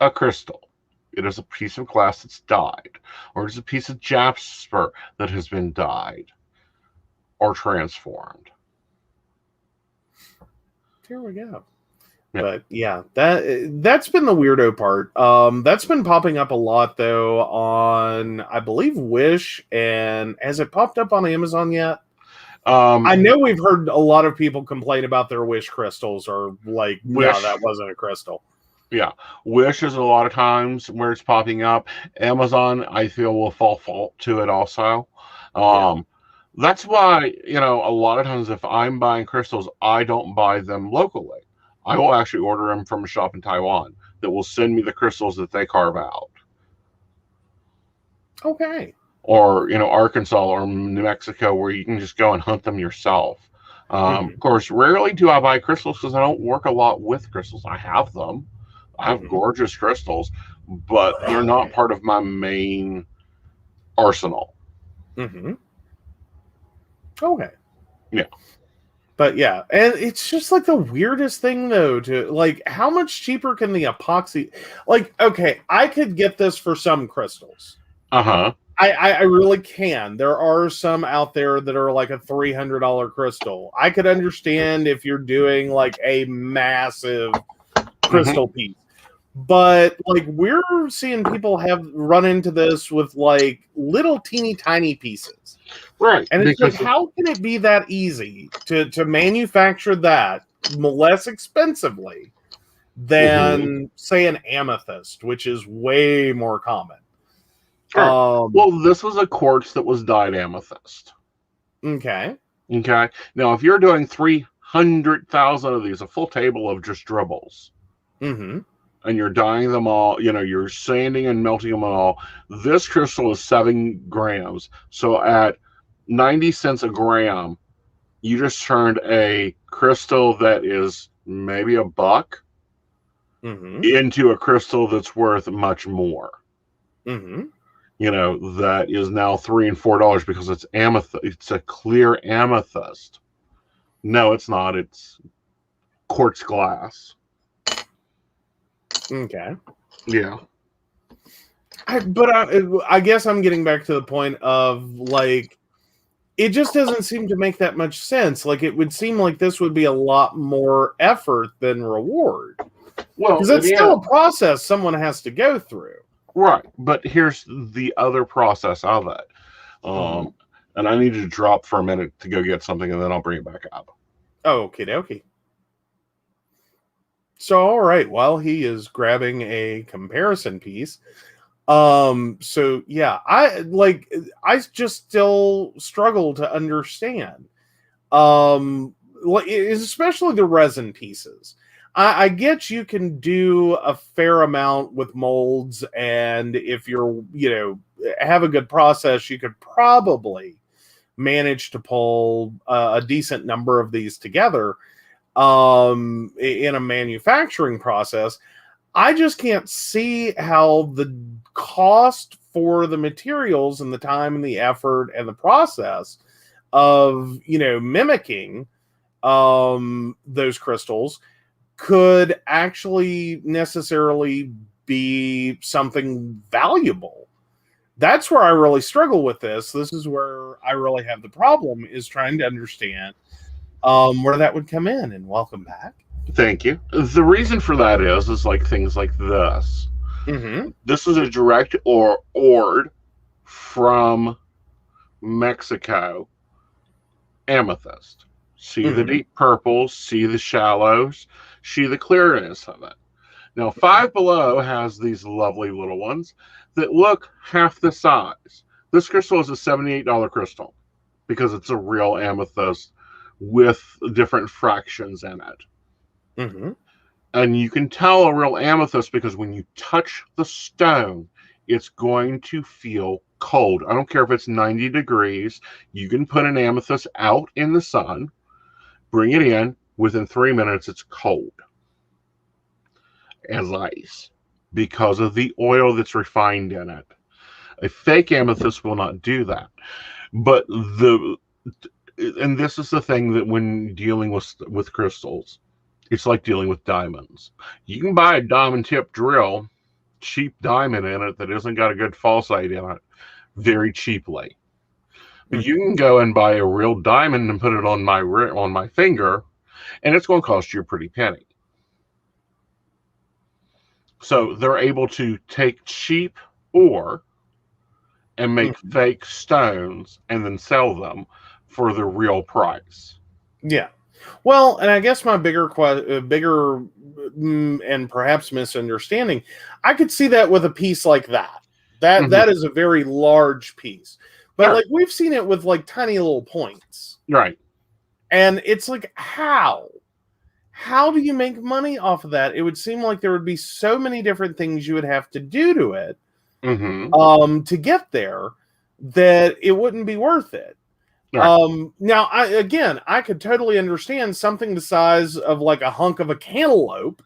a crystal. It is a piece of glass that's dyed, or it's a piece of jasper that has been dyed or transformed. Here we go. Yeah. But yeah, that's been the weirdo part. That's been popping up a lot though on, I believe, Wish, and has it popped up on Amazon yet? I know we've heard a lot of people complain about their Wish crystals, or like, no, that wasn't a crystal. Yeah, Wish is a lot of times where it's popping up. Amazon, I feel, will fall fault to it also. That's why, a lot of times if I'm buying crystals, I don't buy them locally. I will actually order them from a shop in Taiwan that will send me the crystals that they carve out. Okay. Or, Arkansas or New Mexico, where you can just go and hunt them yourself. Of course, rarely do I buy crystals because I don't work a lot with crystals. I have them. I have gorgeous crystals, but they're not part of my main arsenal. Mm-hmm. Okay. Yeah. But yeah, and it's just like the weirdest thing though, to like, how much cheaper can the epoxy, like, okay, I could get this for some crystals. I really can. There are some out there that are like a $300 crystal. I could understand if you're doing like a massive crystal piece. But like, we're seeing people have run into this with like little teeny tiny pieces. Right. And it's like, how can it be that easy to manufacture that less expensively than say an amethyst, which is way more common? Sure. Well, this was a quartz that was dyed amethyst. Okay. Now, if you're doing 300,000 of these, a full table of just dribbles, and you're dyeing them all, you're sanding and melting them all, this crystal is 7 grams. So at 90 cents a gram, you just turned a crystal that is maybe $1 into a crystal that's worth much more. That is now $3 and $4 because it's amethyst. It's a clear amethyst. No, it's not. It's quartz glass. Okay. Yeah. I guess I'm getting back to the point of like, it just doesn't seem to make that much sense. Like, it would seem like this would be a lot more effort than reward. Well, because it's still a process someone has to go through. Right. But here's the other process of it. And I need to drop for a minute to go get something, and then I'll bring it back up. Okie dokie. So, all right, while he is grabbing a comparison piece, so yeah, I just still struggle to understand, especially the resin pieces. I get you can do a fair amount with molds, and if have a good process, you could probably manage to pull a decent number of these together in a manufacturing process. I just can't see how the cost for the materials and the time and the effort and the process of mimicking those crystals could actually necessarily be something valuable. That's where I really struggle with this. This is where I really have the problem, is trying to understand where that would come in. And welcome back. Thank you. The reason for that is like things like this. Mm-hmm. This is a direct ord from Mexico amethyst. See the deep purples, see the shallows, see the clearness of it. Now, Five Below has these lovely little ones that look half the size. This crystal is a $78 crystal because it's a real amethyst with different fractions in it. Mm-hmm. And you can tell a real amethyst because when you touch the stone, it's going to feel cold. I don't care if it's 90 degrees. You can put an amethyst out in the sun, bring it in, within 3 minutes, it's cold as ice because of the oil that's refined in it. A fake amethyst will not do that. But and this is the thing that when dealing with crystals, it's like dealing with diamonds. You can buy a diamond tip drill, cheap diamond in it that isn't got a good falsite in it, very cheaply. But you can go and buy a real diamond and put it on my finger, and it's going to cost you a pretty penny. So they're able to take cheap ore and make fake stones and then sell them for the real price. Yeah. Well, and I guess my bigger and perhaps misunderstanding, I could see that with a piece like that. That is a very large piece. But like we've seen it with like tiny little points. Right. And it's like, how do you make money off of that? It would seem like there would be so many different things you would have to do to it to get there that it wouldn't be worth it. Right. Now, I could totally understand something the size of like a hunk of a cantaloupe.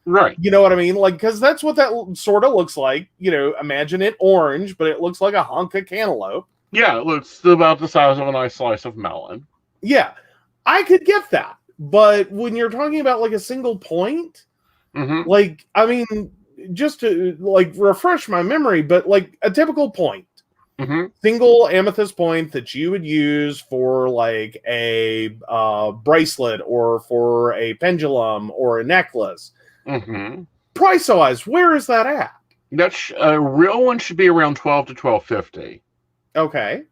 Right. You know what I mean? Like, because that's what that sort of looks like. Imagine it orange, but it looks like a hunk of cantaloupe. Yeah, it looks about the size of a nice slice of melon. Yeah, I could get that. But when you're talking about like a single point, like, I mean, just to like refresh my memory, but like a typical point. Single amethyst point that you would use for like a bracelet or for a pendulum or a necklace. Price-wise, where is that at? That's a real one should be around $12 to $12.50. Okay.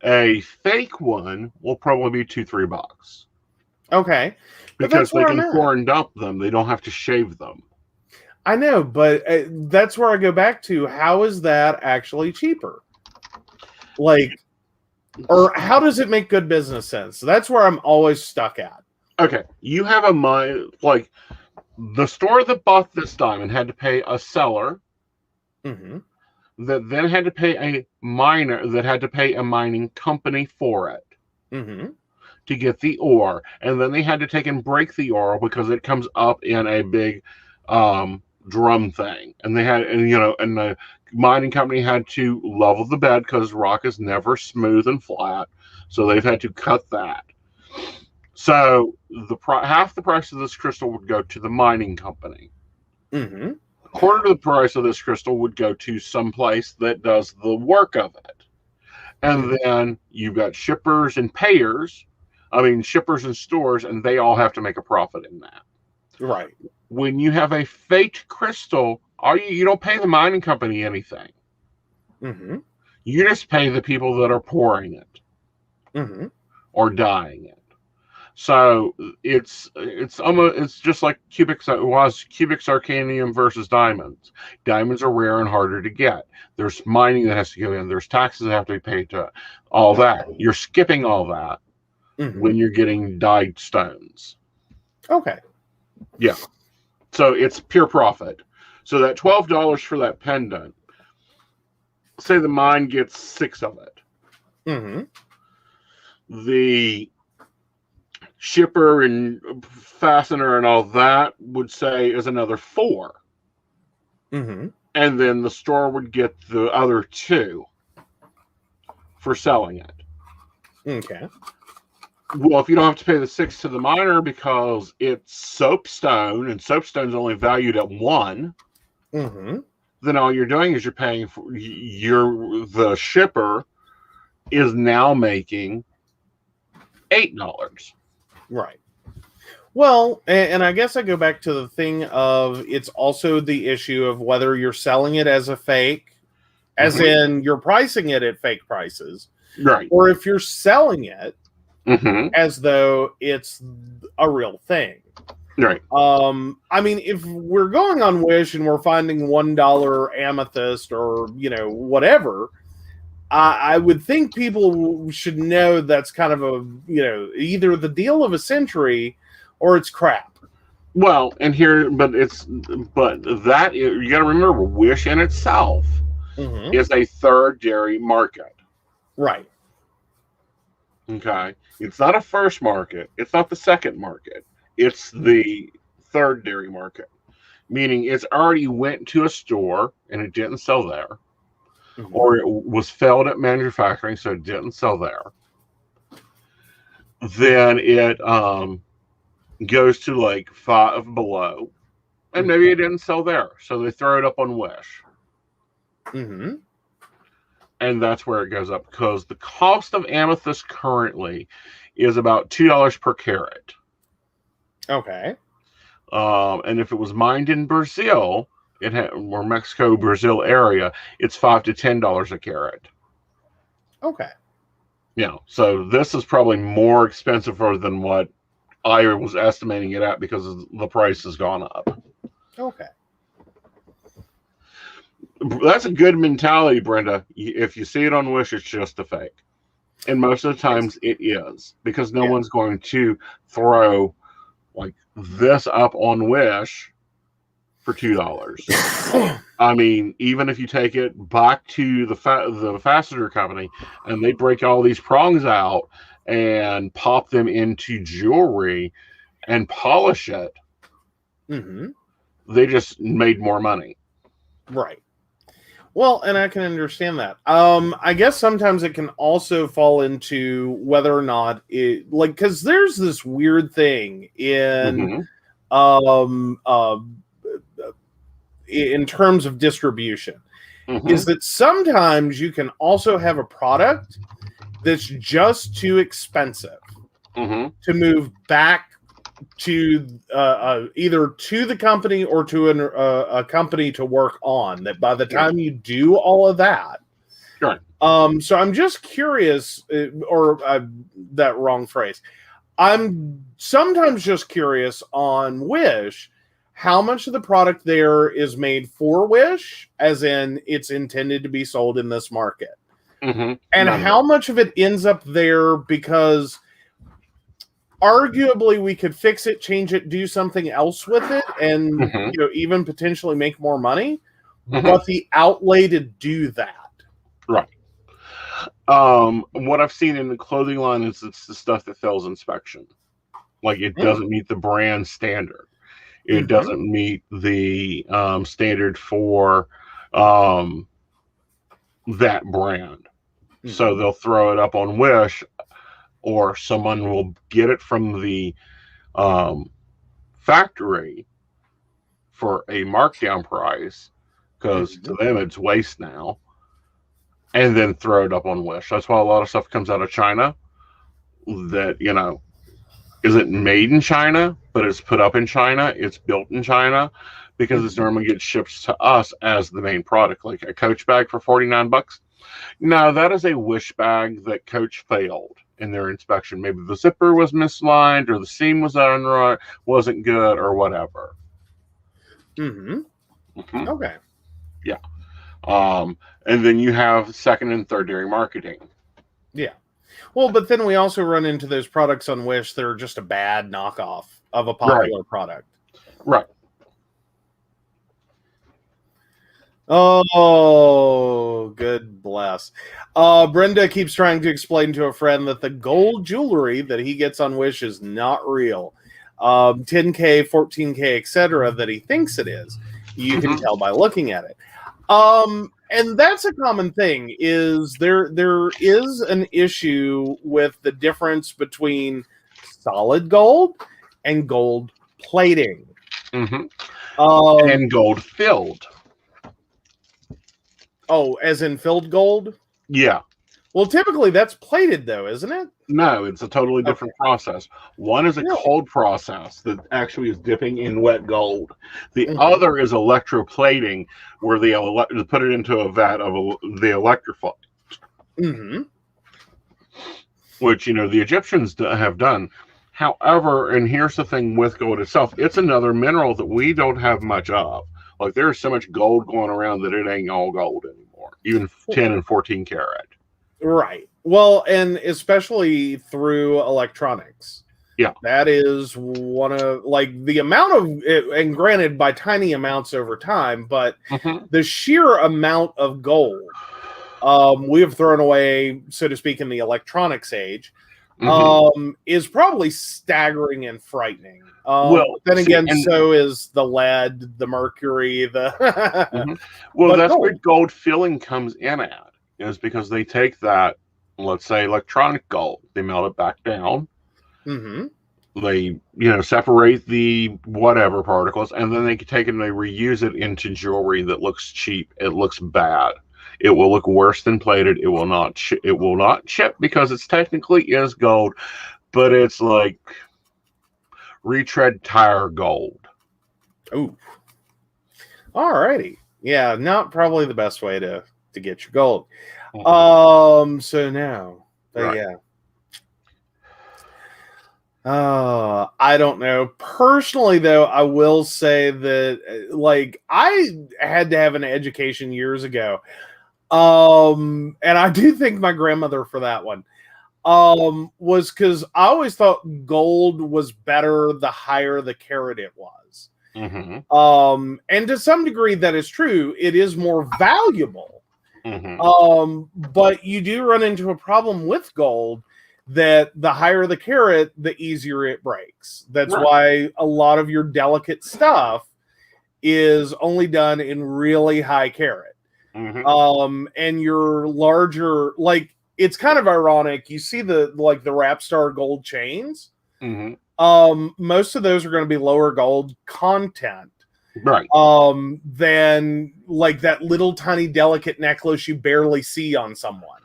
A fake one will probably be $2-3. Okay. Because they can corn dump them. They don't have to shave them. I know, but that's where I go back to. How is that actually cheaper? Like, or how does it make good business sense? That's where I'm always stuck at. Okay, you have like the store that bought this diamond had to pay a seller that then had to pay a miner that had to pay a mining company for it to get the ore, and then they had to take and break the ore because it comes up in a big drum thing, and the mining company had to level the bed because rock is never smooth and flat, so they've had to cut that. So half the price of this crystal would go to the mining company. A quarter of the price of this crystal would go to some place that does the work of it, and then you've got shippers and payers. I mean, shippers and stores, and they all have to make a profit in that. Right. When you have a faked crystal, you don't pay the mining company anything. You just pay the people that are pouring it or dyeing it. So it's almost, it's just like cubic, it was cubic zirconium versus diamonds. Diamonds are rare and harder to get. There's mining that has to go in. There's taxes that have to be paid to it. All that. You're skipping all that when you're getting dyed stones. Okay. Yeah. So it's pure profit. So that $12 for that pendant, say the mine gets 6 of it. The shipper and fastener and all that would say is another 4. And then the store would get the other 2 for selling it. Okay. Well, if you don't have to pay the 6 to the miner because it's soapstone and soapstone's only valued at 1, then all you're doing is you're paying for the shipper is now making $8. Right. Well, and I guess I go back to the thing of it's also the issue of whether you're selling it as a fake, as in you're pricing it at fake prices, right? Or if you're selling it as though it's a real thing. Right. I mean, if we're going on Wish and we're finding $1 amethyst or, whatever, I would think people should know that's kind of a, either the deal of a century or it's crap. Well, and here, but you got to remember, Wish in itself is a third dairy market. Right. Okay. It's not a first market. It's not the second market. It's the third dairy market, meaning it's already went to a store and it didn't sell there, or it was failed at manufacturing, so it didn't sell there. Then it goes to like Five Below, and maybe it didn't sell there, so they throw it up on Wish. And that's where it goes up, because the cost of amethyst currently is about $2 per carat. Okay. And if it was mined in Brazil, or Mexico, Brazil area, it's $5 to $10 a carat. Okay. So this is probably more expensive than what I was estimating it at because the price has gone up. Okay. That's a good mentality, Brenda. If you see it on Wish, it's just a fake. And most of the times it is, because no one's going to throw like this up on Wish for $2. I mean, even if you take it back to the fastener company and they break all these prongs out and pop them into jewelry and polish it, they just made more money. Right. Well, and I can understand that. I guess sometimes it can also fall into whether or not it, like, because there's this weird thing in terms of distribution, is that sometimes you can also have a product that's just too expensive to move back to either to the company or to a company to work on, that by the time you do all of that. Right. So I'm just curious, that wrong phrase. I'm sometimes just curious on Wish, how much of the product there is made for Wish, as in it's intended to be sold in this market. And how much of it ends up there because arguably we could fix it, change it, do something else with it, and even potentially make more money. But the outlay to do that, right? What I've seen in the clothing line is it's the stuff that fails inspection, like it doesn't meet the brand standard. It doesn't meet the standard for that brand, so they'll throw it up on Wish. Or someone will get it from the factory for a markdown price, because to them it's waste now, and then throw it up on Wish. That's why a lot of stuff comes out of China that, isn't made in China, but it's put up in China, it's built in China, because it's normally gets shipped to us as the main product, like a Coach bag for $49. No, that is a Wish bag that Coach failed. in their inspection. Maybe the zipper was mislined, or the seam was unright, wasn't good, or whatever. Mm-hmm. Mhm. Okay. Yeah. And then you have second and third-tier marketing. Yeah. Well, but then we also run into those products on Wish that are just a bad knockoff of a popular product. Right. Oh, good bless. Brenda keeps trying to explain to a friend that the gold jewelry that he gets on Wish is not real. 10K, 14K, etc. that he thinks it is. You can tell by looking at it. And that's a common thing. Is there is an issue with the difference between solid gold and gold plating. And gold filled. Oh, as in filled gold? Yeah. Well, typically that's plated, though, isn't it? No, it's a totally different process. One is a cold process that actually is dipping in wet gold. The other is electroplating, where they put it into a vat of the electrolyte. Which, the Egyptians have done. However, and here's the thing with gold itself, it's another mineral that we don't have much of. Like, there's so much gold going around that it ain't all gold anymore, even 10 and 14 karat. Right. Well, and especially through electronics. Yeah. That is one of, like, the amount of, and granted by tiny amounts over time, but the sheer amount of gold we have thrown away, so to speak, in the electronics age, is probably staggering and frightening. Then again, so is the lead, the mercury, the... Well, that's where gold filling comes in at, is because they take that, let's say, electronic gold, they melt it back down, they, separate the whatever particles, and then they can take it and they reuse it into jewelry that looks cheap. It looks bad. It will look worse than plated. It will not chip because it's technically is gold, but it's like retread tire gold. Ooh. Alrighty. Yeah, not probably the best way to get your gold. So now, but yeah. I don't know. Personally, though, I will say that, like, I had to have an education years ago. And I do thank my grandmother for that one. Was because I always thought gold was better the higher the carat it was. And to some degree that is true. It is more valuable. But you do run into a problem with gold that the higher the carat, the easier it breaks. That's why a lot of your delicate stuff is only done in really high carat. And your larger, like, it's kind of ironic. You see the Rap Star gold chains. Most of those are going to be lower gold content. Right. Than like that little tiny delicate necklace you barely see on someone.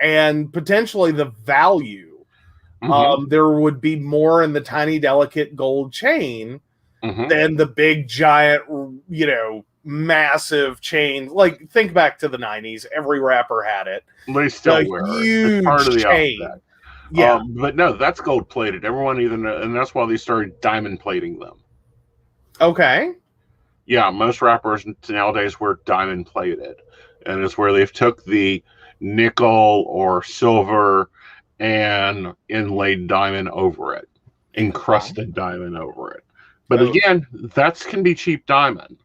And potentially the value. There would be more in the tiny delicate gold chain than the big giant, massive chain. Like, think back to the 90s. Every rapper had it. They still wear it. It's part of the chain. outfit. Yeah. But no, that's gold plated. Everyone and that's why they started diamond plating them. Okay. Yeah, most rappers nowadays wear diamond plated. And it's where they've took the nickel or silver and inlaid diamond over it. Encrusted diamond over it. But again, that can be cheap diamond.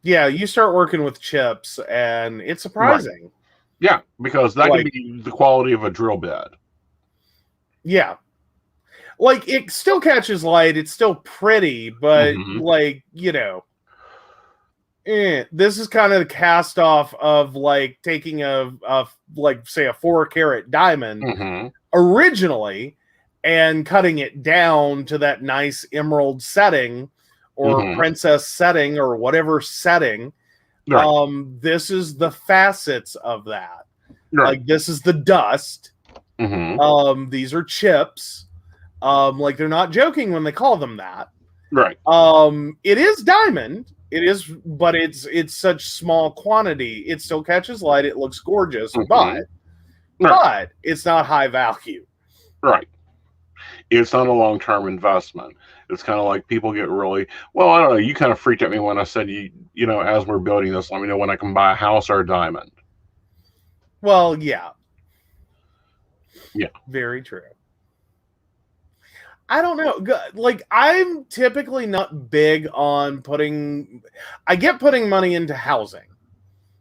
Yeah, you start working with chips and it's surprising. Right. Yeah, because that can be the quality of a drill bit. Yeah. Like, it still catches light. It's still pretty, but this is kind of the cast off of like taking a say a 4 karat diamond originally and cutting it down to that nice emerald setting or princess setting or whatever setting. Right. This is the facets of that. Right. Like, this is the dust. These are chips. Like, they're not joking when they call them that. Right. It is diamond. It is, but it's such small quantity. It still catches light. It looks gorgeous, but but it's not high value. Right. It's not a long-term investment. It's kind of like people get really, well, I don't know. You kind of freaked at me when I said, you know, as we're building this, let me know when I can buy a house or a diamond. Well, yeah. Yeah. Very true. I don't know. Like, I'm typically not big on putting money into housing.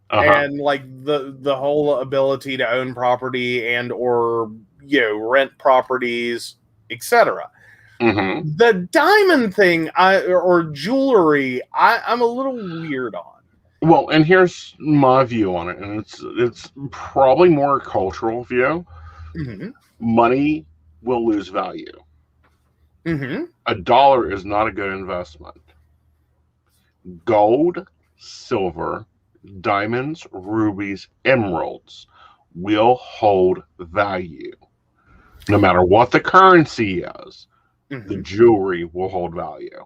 And like the whole ability to own property and or, you know, rent properties, etc. The diamond thing or jewelry, I'm a little weird on. Well, and here's my view on it, and it's probably more a cultural view. Money will lose value. A dollar is not a good investment. Gold, silver, diamonds, rubies, emeralds will hold value. No matter what the currency is, the jewelry will hold value.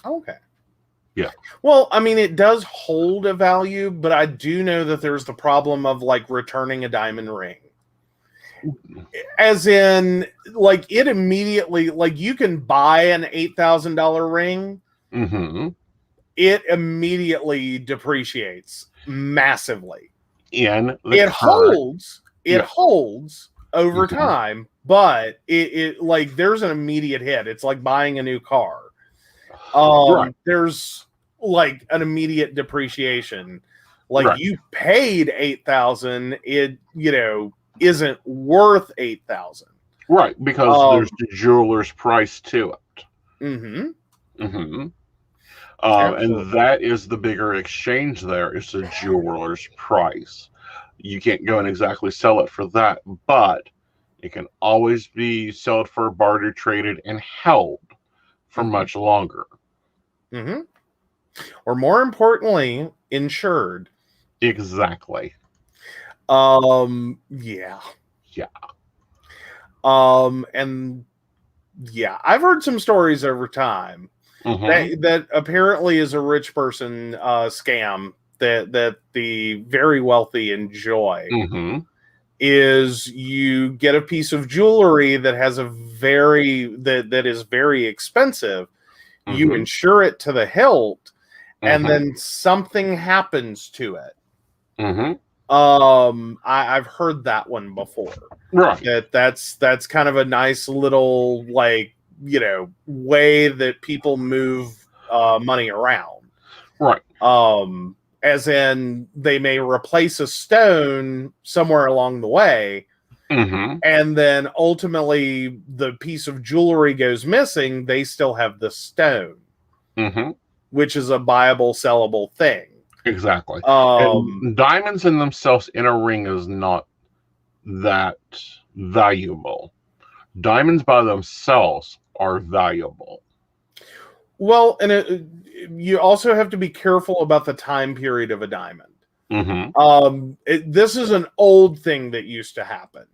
Okay. Yeah. Well, I mean, it does hold a value, but I do know that there's the problem of like returning a diamond ring. As in, like, it immediately, like, you can buy an $8,000 ring. It immediately depreciates massively. It holds over time, but it like there's an immediate hit. It's like buying a new car. There's like an immediate depreciation. Like you paid $8,000, it, you know, isn't worth $8,000. Right, because there's the jeweler's price to it. And that is the bigger exchange there, is the jeweler's price. You can't go and exactly sell it for that, but it can always be sold for barter, traded, and held for much longer. Or more importantly, insured. Exactly. Yeah. And yeah, I've heard some stories over time that apparently is a rich person scam that the very wealthy enjoy. Is you get a piece of jewelry that has that is very expensive. You insure it to the hilt, and then something happens to it. I've heard that one before. Right. That's kind of a nice little, like, you know, way that people move money around. Right. As in, they may replace a stone somewhere along the way, and then ultimately the piece of jewelry goes missing. They still have the stone, which is a buyable, sellable thing. Exactly. And diamonds in themselves in a ring is not that valuable. Diamonds by themselves are valuable. Well, and you also have to be careful about the time period of a diamond. This is an old thing that used to happen.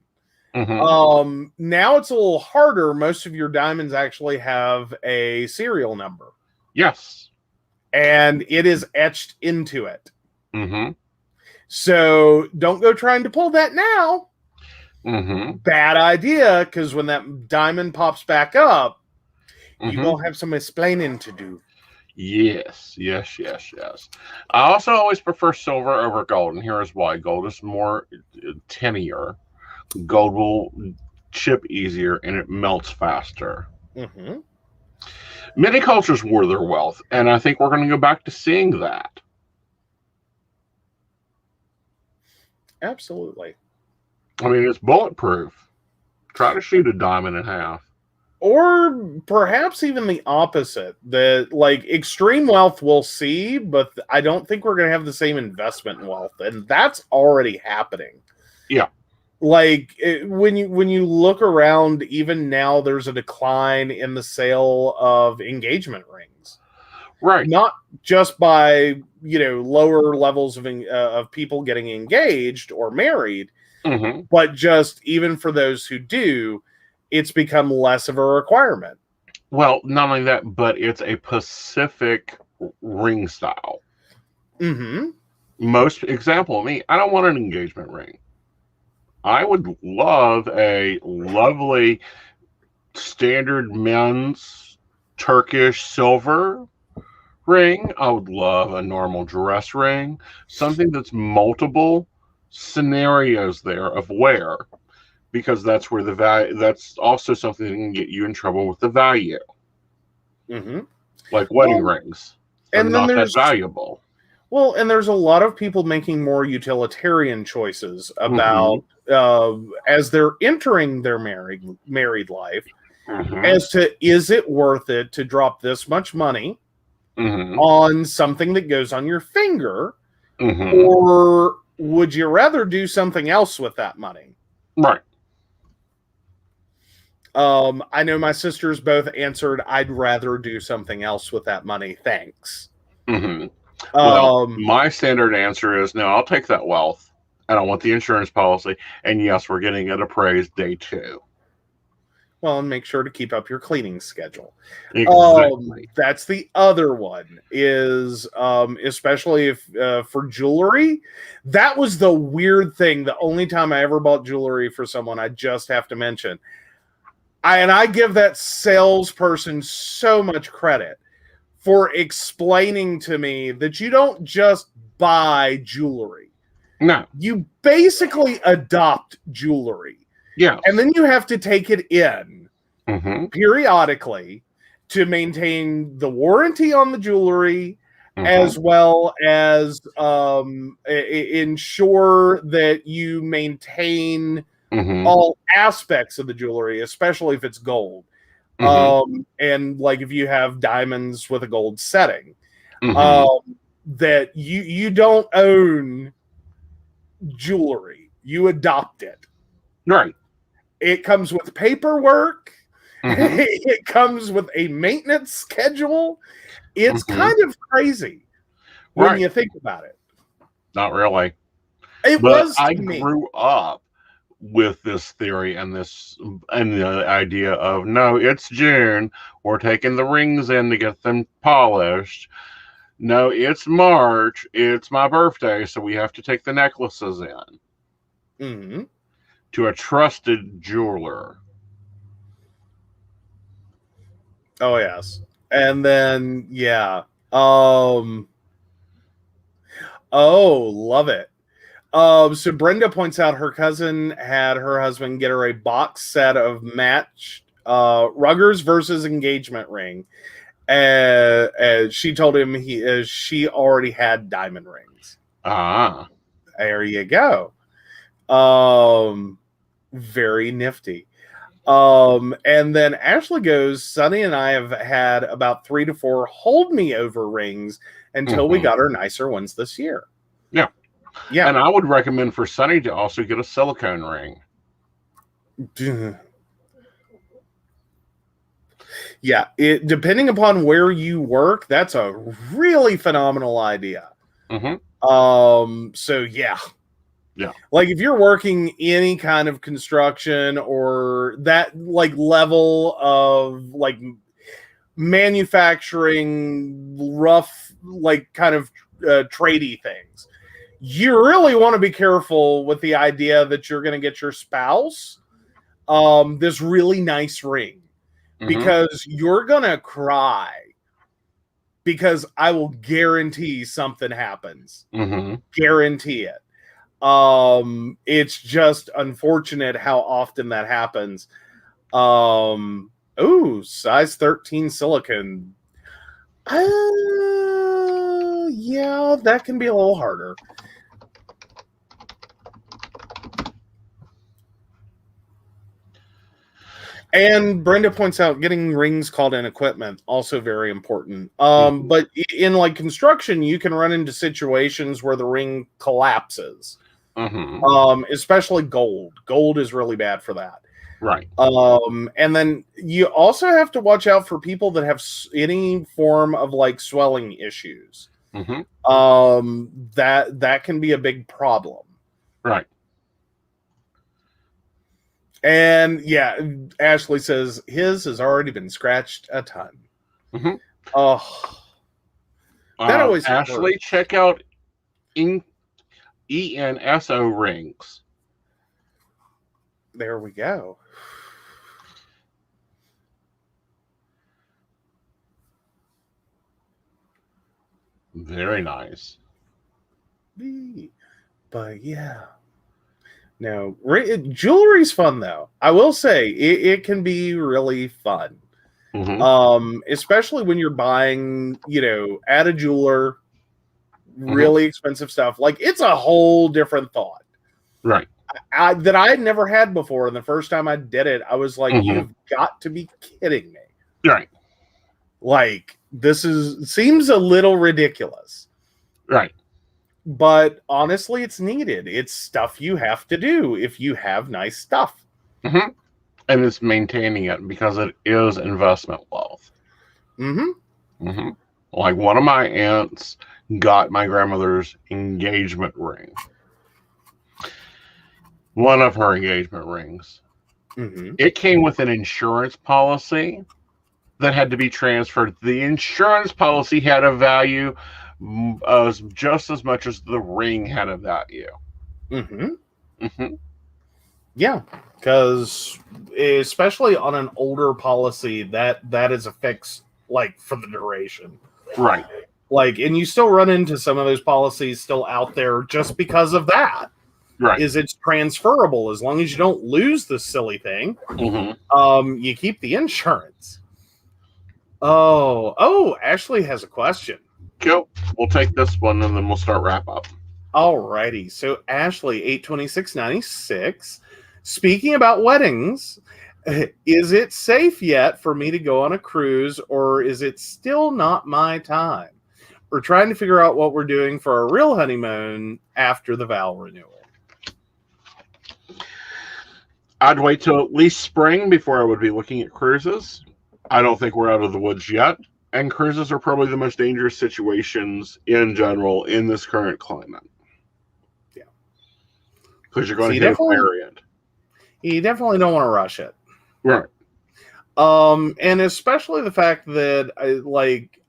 Now it's a little harder. Most of your diamonds actually have a serial number. Yes. And it is etched into it. So don't go trying to pull that now. Bad idea, because when that diamond pops back up, you will have some explaining to do. Yes. I also always prefer silver over gold, and here is why. Gold is more tinier. Gold will chip easier, and it melts faster. Many cultures wore their wealth, and I think we're going to go back to seeing that. Absolutely. I mean, it's bulletproof. Try to shoot a diamond in half. Or perhaps even the opposite. That, like, extreme wealth we'll see, but I don't think we're going to have the same investment in wealth, and that's already happening. Yeah. Like, when you look around, even now, there's a decline in the sale of engagement rings. Right. Not just by, you know, lower levels of people getting engaged or married, but just even for those who do, it's become less of a requirement. Well, not only that, but it's a Pacific ring style. Most example, me, I don't want an engagement ring. I would love a lovely standard men's Turkish silver ring. I would love a normal dress ring, something that's multiple scenarios there of wear, because that's where the value. That's also something that can get you in trouble with the value, Mm-hmm. like wedding rings. They're And then not that valuable. Well, and there's a lot of people making more utilitarian choices about as they're entering their married life as to, is it worth it to drop this much money on something that goes on your finger, or would you rather do something else with that money? Right. I know my sisters both answered, I'd rather do something else with that money. Thanks. Well, my standard answer is no, I'll take that wealth. I don't want the insurance policy. And yes, we're getting it appraised day 2. Well, and make sure to keep up your cleaning schedule. Exactly. That's the other one is, especially if for jewelry, that was the weird thing. The only time I ever bought jewelry for someone, I just have to mention. I give that salesperson so much credit for explaining to me that you don't just buy jewelry. No. You basically adopt jewelry. Yeah. And then you have to take it in periodically to maintain the warranty on the jewelry, as well as ensure that you maintain all aspects of the jewelry, especially if it's gold. And like if you have diamonds with a gold setting, that you don't own jewelry, you adopt it. Right. It comes with paperwork. It comes with a maintenance schedule. It's kind of crazy when you think about it. Not really. It was to I me. grew up with this theory and the idea of, no, it's June, we're taking the rings in to get them polished. No, it's March, it's my birthday, so we have to take the necklaces in to a trusted jeweler. Oh yes. And then oh, love it. So Brenda points out her cousin had her husband get her a box set of matched Ruggers versus engagement ring. She told him she already had diamond rings. There you go. Very nifty. And then Ashley goes, Sonny and I have had about 3 to 4 hold me over rings until we got our nicer ones this year. Yeah. And I would recommend for Sonny to also get a silicone ring. Yeah, depending upon where you work, that's a really phenomenal idea. So yeah. Like if you're working any kind of construction or that like level of like manufacturing, rough, like kind of tradey things, you really want to be careful with the idea that you're going to get your spouse this really nice ring, because you're going to cry, because I will guarantee something happens. Guarantee it. It's just unfortunate how often that happens. Ooh, size 13 silicone. Yeah, that can be a little harder. And Brenda points out getting rings called in equipment, also very important. But in like construction, you can run into situations where the ring collapses. Especially gold. Gold is really bad for that. Right. And then you also have to watch out for people that have any form of like swelling issues. That can be a big problem. Right. And yeah, Ashley says his has already been scratched a ton. Oh, that always Ashley, check out ENSO rings. There we go. Very nice. But yeah. No, jewelry's fun though. I will say it can be really fun. Especially when you're buying, at a jeweler, really expensive stuff. Like, it's a whole different thought. Right. That I had never had before. And the first time I did it, I was like, you've got to be kidding me. Right. Like, seems a little ridiculous. Right. But honestly, it's needed. It's stuff you have to do if you have nice stuff. And it's maintaining it because it is investment wealth. Like, one of my aunts got my grandmother's engagement ring. One of her engagement rings. It came with an insurance policy that had to be transferred. The insurance policy had a value just as much as the ring had a value. Yeah, because especially on an older policy, that is a fix, like, for the duration. Right. Like, and you still run into some of those policies still out there just because of that. Right. Is it's transferable as long as you don't lose the silly thing. You keep the insurance. Oh, Ashley has a question. Cool. We'll take this one and then we'll start wrap up. Alrighty. So Ashley, 82696. Speaking about weddings, is it safe yet for me to go on a cruise, or is it still not my time? We're trying to figure out what we're doing for our real honeymoon after the vow renewal. I'd wait till at least spring before I would be looking at cruises. I don't think we're out of the woods yet. And cruises are probably the most dangerous situations in general in this current climate. Yeah. Because you're going to hit a variant. You definitely don't want to rush it. Right. And especially the fact that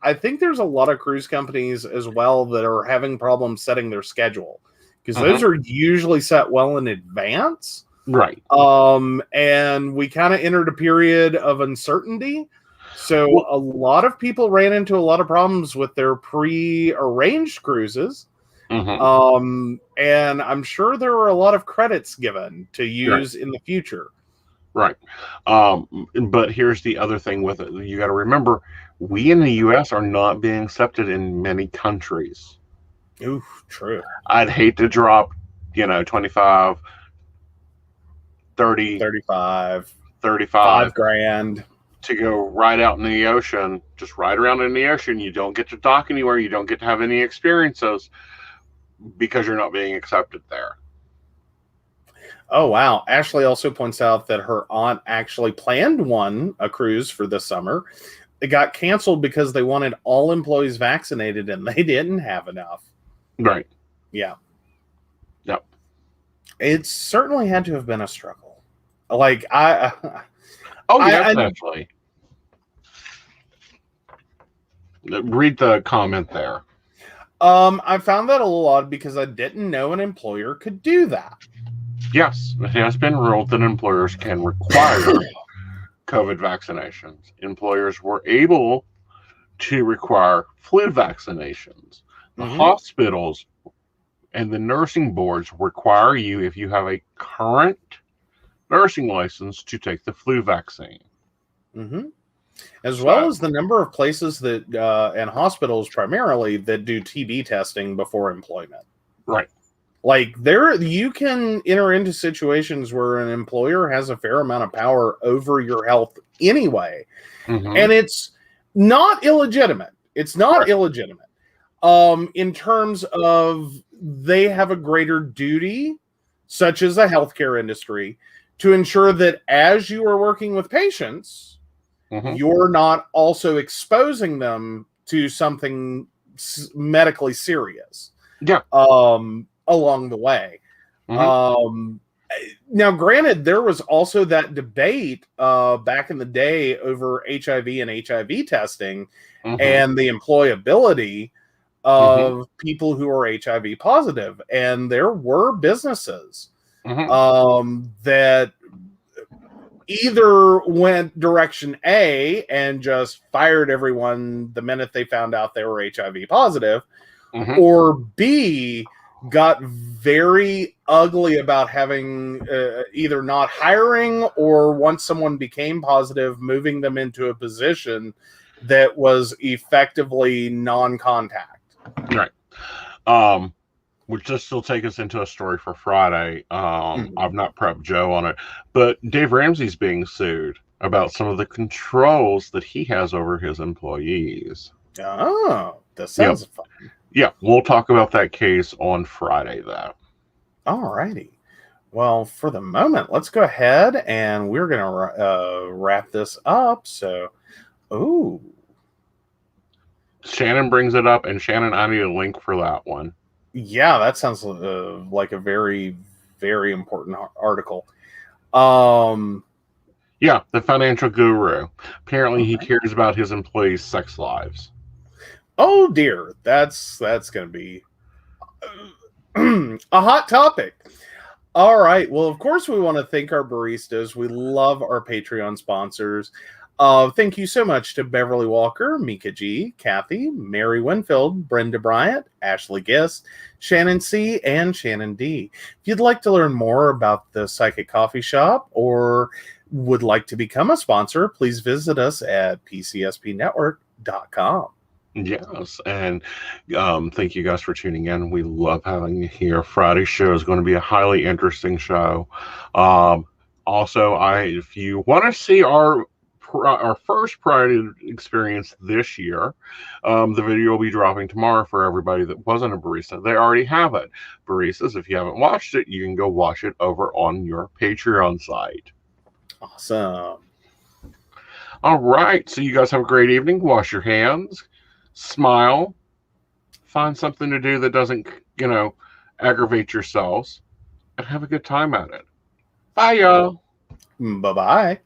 I think there's a lot of cruise companies as well that are having problems setting their schedule, because those are usually set well in advance. Right. And we kind of entered a period of uncertainty. So a lot of people ran into a lot of problems with their pre-arranged cruises. And I'm sure there were a lot of credits given to use in the future. Right. But here's the other thing with it. You got to remember, we in the U.S. are not being accepted in many countries. Ooh, true. I'd hate to drop, 25, 30, 35, 35 $5,000 to go right out in the ocean, just ride around in the ocean. You don't get to dock anywhere. You don't get to have any experiences because you're not being accepted there. Oh, wow. Ashley also points out that her aunt actually planned a cruise for this summer. It got canceled because they wanted all employees vaccinated and they didn't have enough. Right. Yeah. Yep. It certainly had to have been a struggle. Like, definitely. Read the comment there. I found that a little odd because I didn't know an employer could do that. Yes, it has been ruled that employers can require COVID vaccinations. Employers were able to require flu vaccinations. The hospitals and the nursing boards require you, if you have a current nursing license, to take the flu vaccine. As well as the number of places that, and hospitals primarily, that do TB testing before employment. Right. Like, you can enter into situations where an employer has a fair amount of power over your health anyway. And it's not illegitimate. It's not illegitimate. In terms of they have a greater duty, such as the healthcare industry, to ensure that as you are working with patients, you're not also exposing them to something medically serious. Yeah. Along the way. Now, granted, there was also that debate back in the day over HIV and HIV testing and the employability of people who are HIV positive. And there were businesses that either went direction A and just fired everyone the minute they found out they were HIV positive, or B, got very ugly about having either not hiring, or once someone became positive, moving them into a position that was effectively non-contact. Right. Which just still take us into a story for Friday. I've not prepped Joe on it, but Dave Ramsey's being sued about some of the controls that he has over his employees. Oh, that sounds fun. Yeah, we'll talk about that case on Friday, though. All righty. Well, for the moment, let's go ahead and we're going to wrap this up. So, Shannon brings it up, and Shannon, I need a link for that one. Yeah, that sounds like a very, very important article. Yeah, the financial guru. Apparently, he cares about his employees' sex lives. Oh dear, that's going to be a hot topic. All right. Well, of course, we want to thank our baristas. We love our Patreon sponsors. Thank you so much to Beverly Walker, Mika G, Kathy, Mary Winfield, Brenda Bryant, Ashley Gist, Shannon C, and Shannon D. If you'd like to learn more about the Psychic Coffee Shop or would like to become a sponsor, please visit us at PCSPnetwork.com. Yes, and thank you guys for tuning in. We love having you here. Friday's show is going to be a highly interesting show. Also, if you want to see our first Pride experience this year, the video will be dropping tomorrow for everybody that wasn't a barista. They already have it. Baristas, if you haven't watched it, you can go watch it over on your Patreon site. Awesome. All right, so you guys have a great evening. Wash your hands. Smile, find something to do that doesn't, aggravate yourselves, and have a good time at it. Bye, y'all. Bye-bye.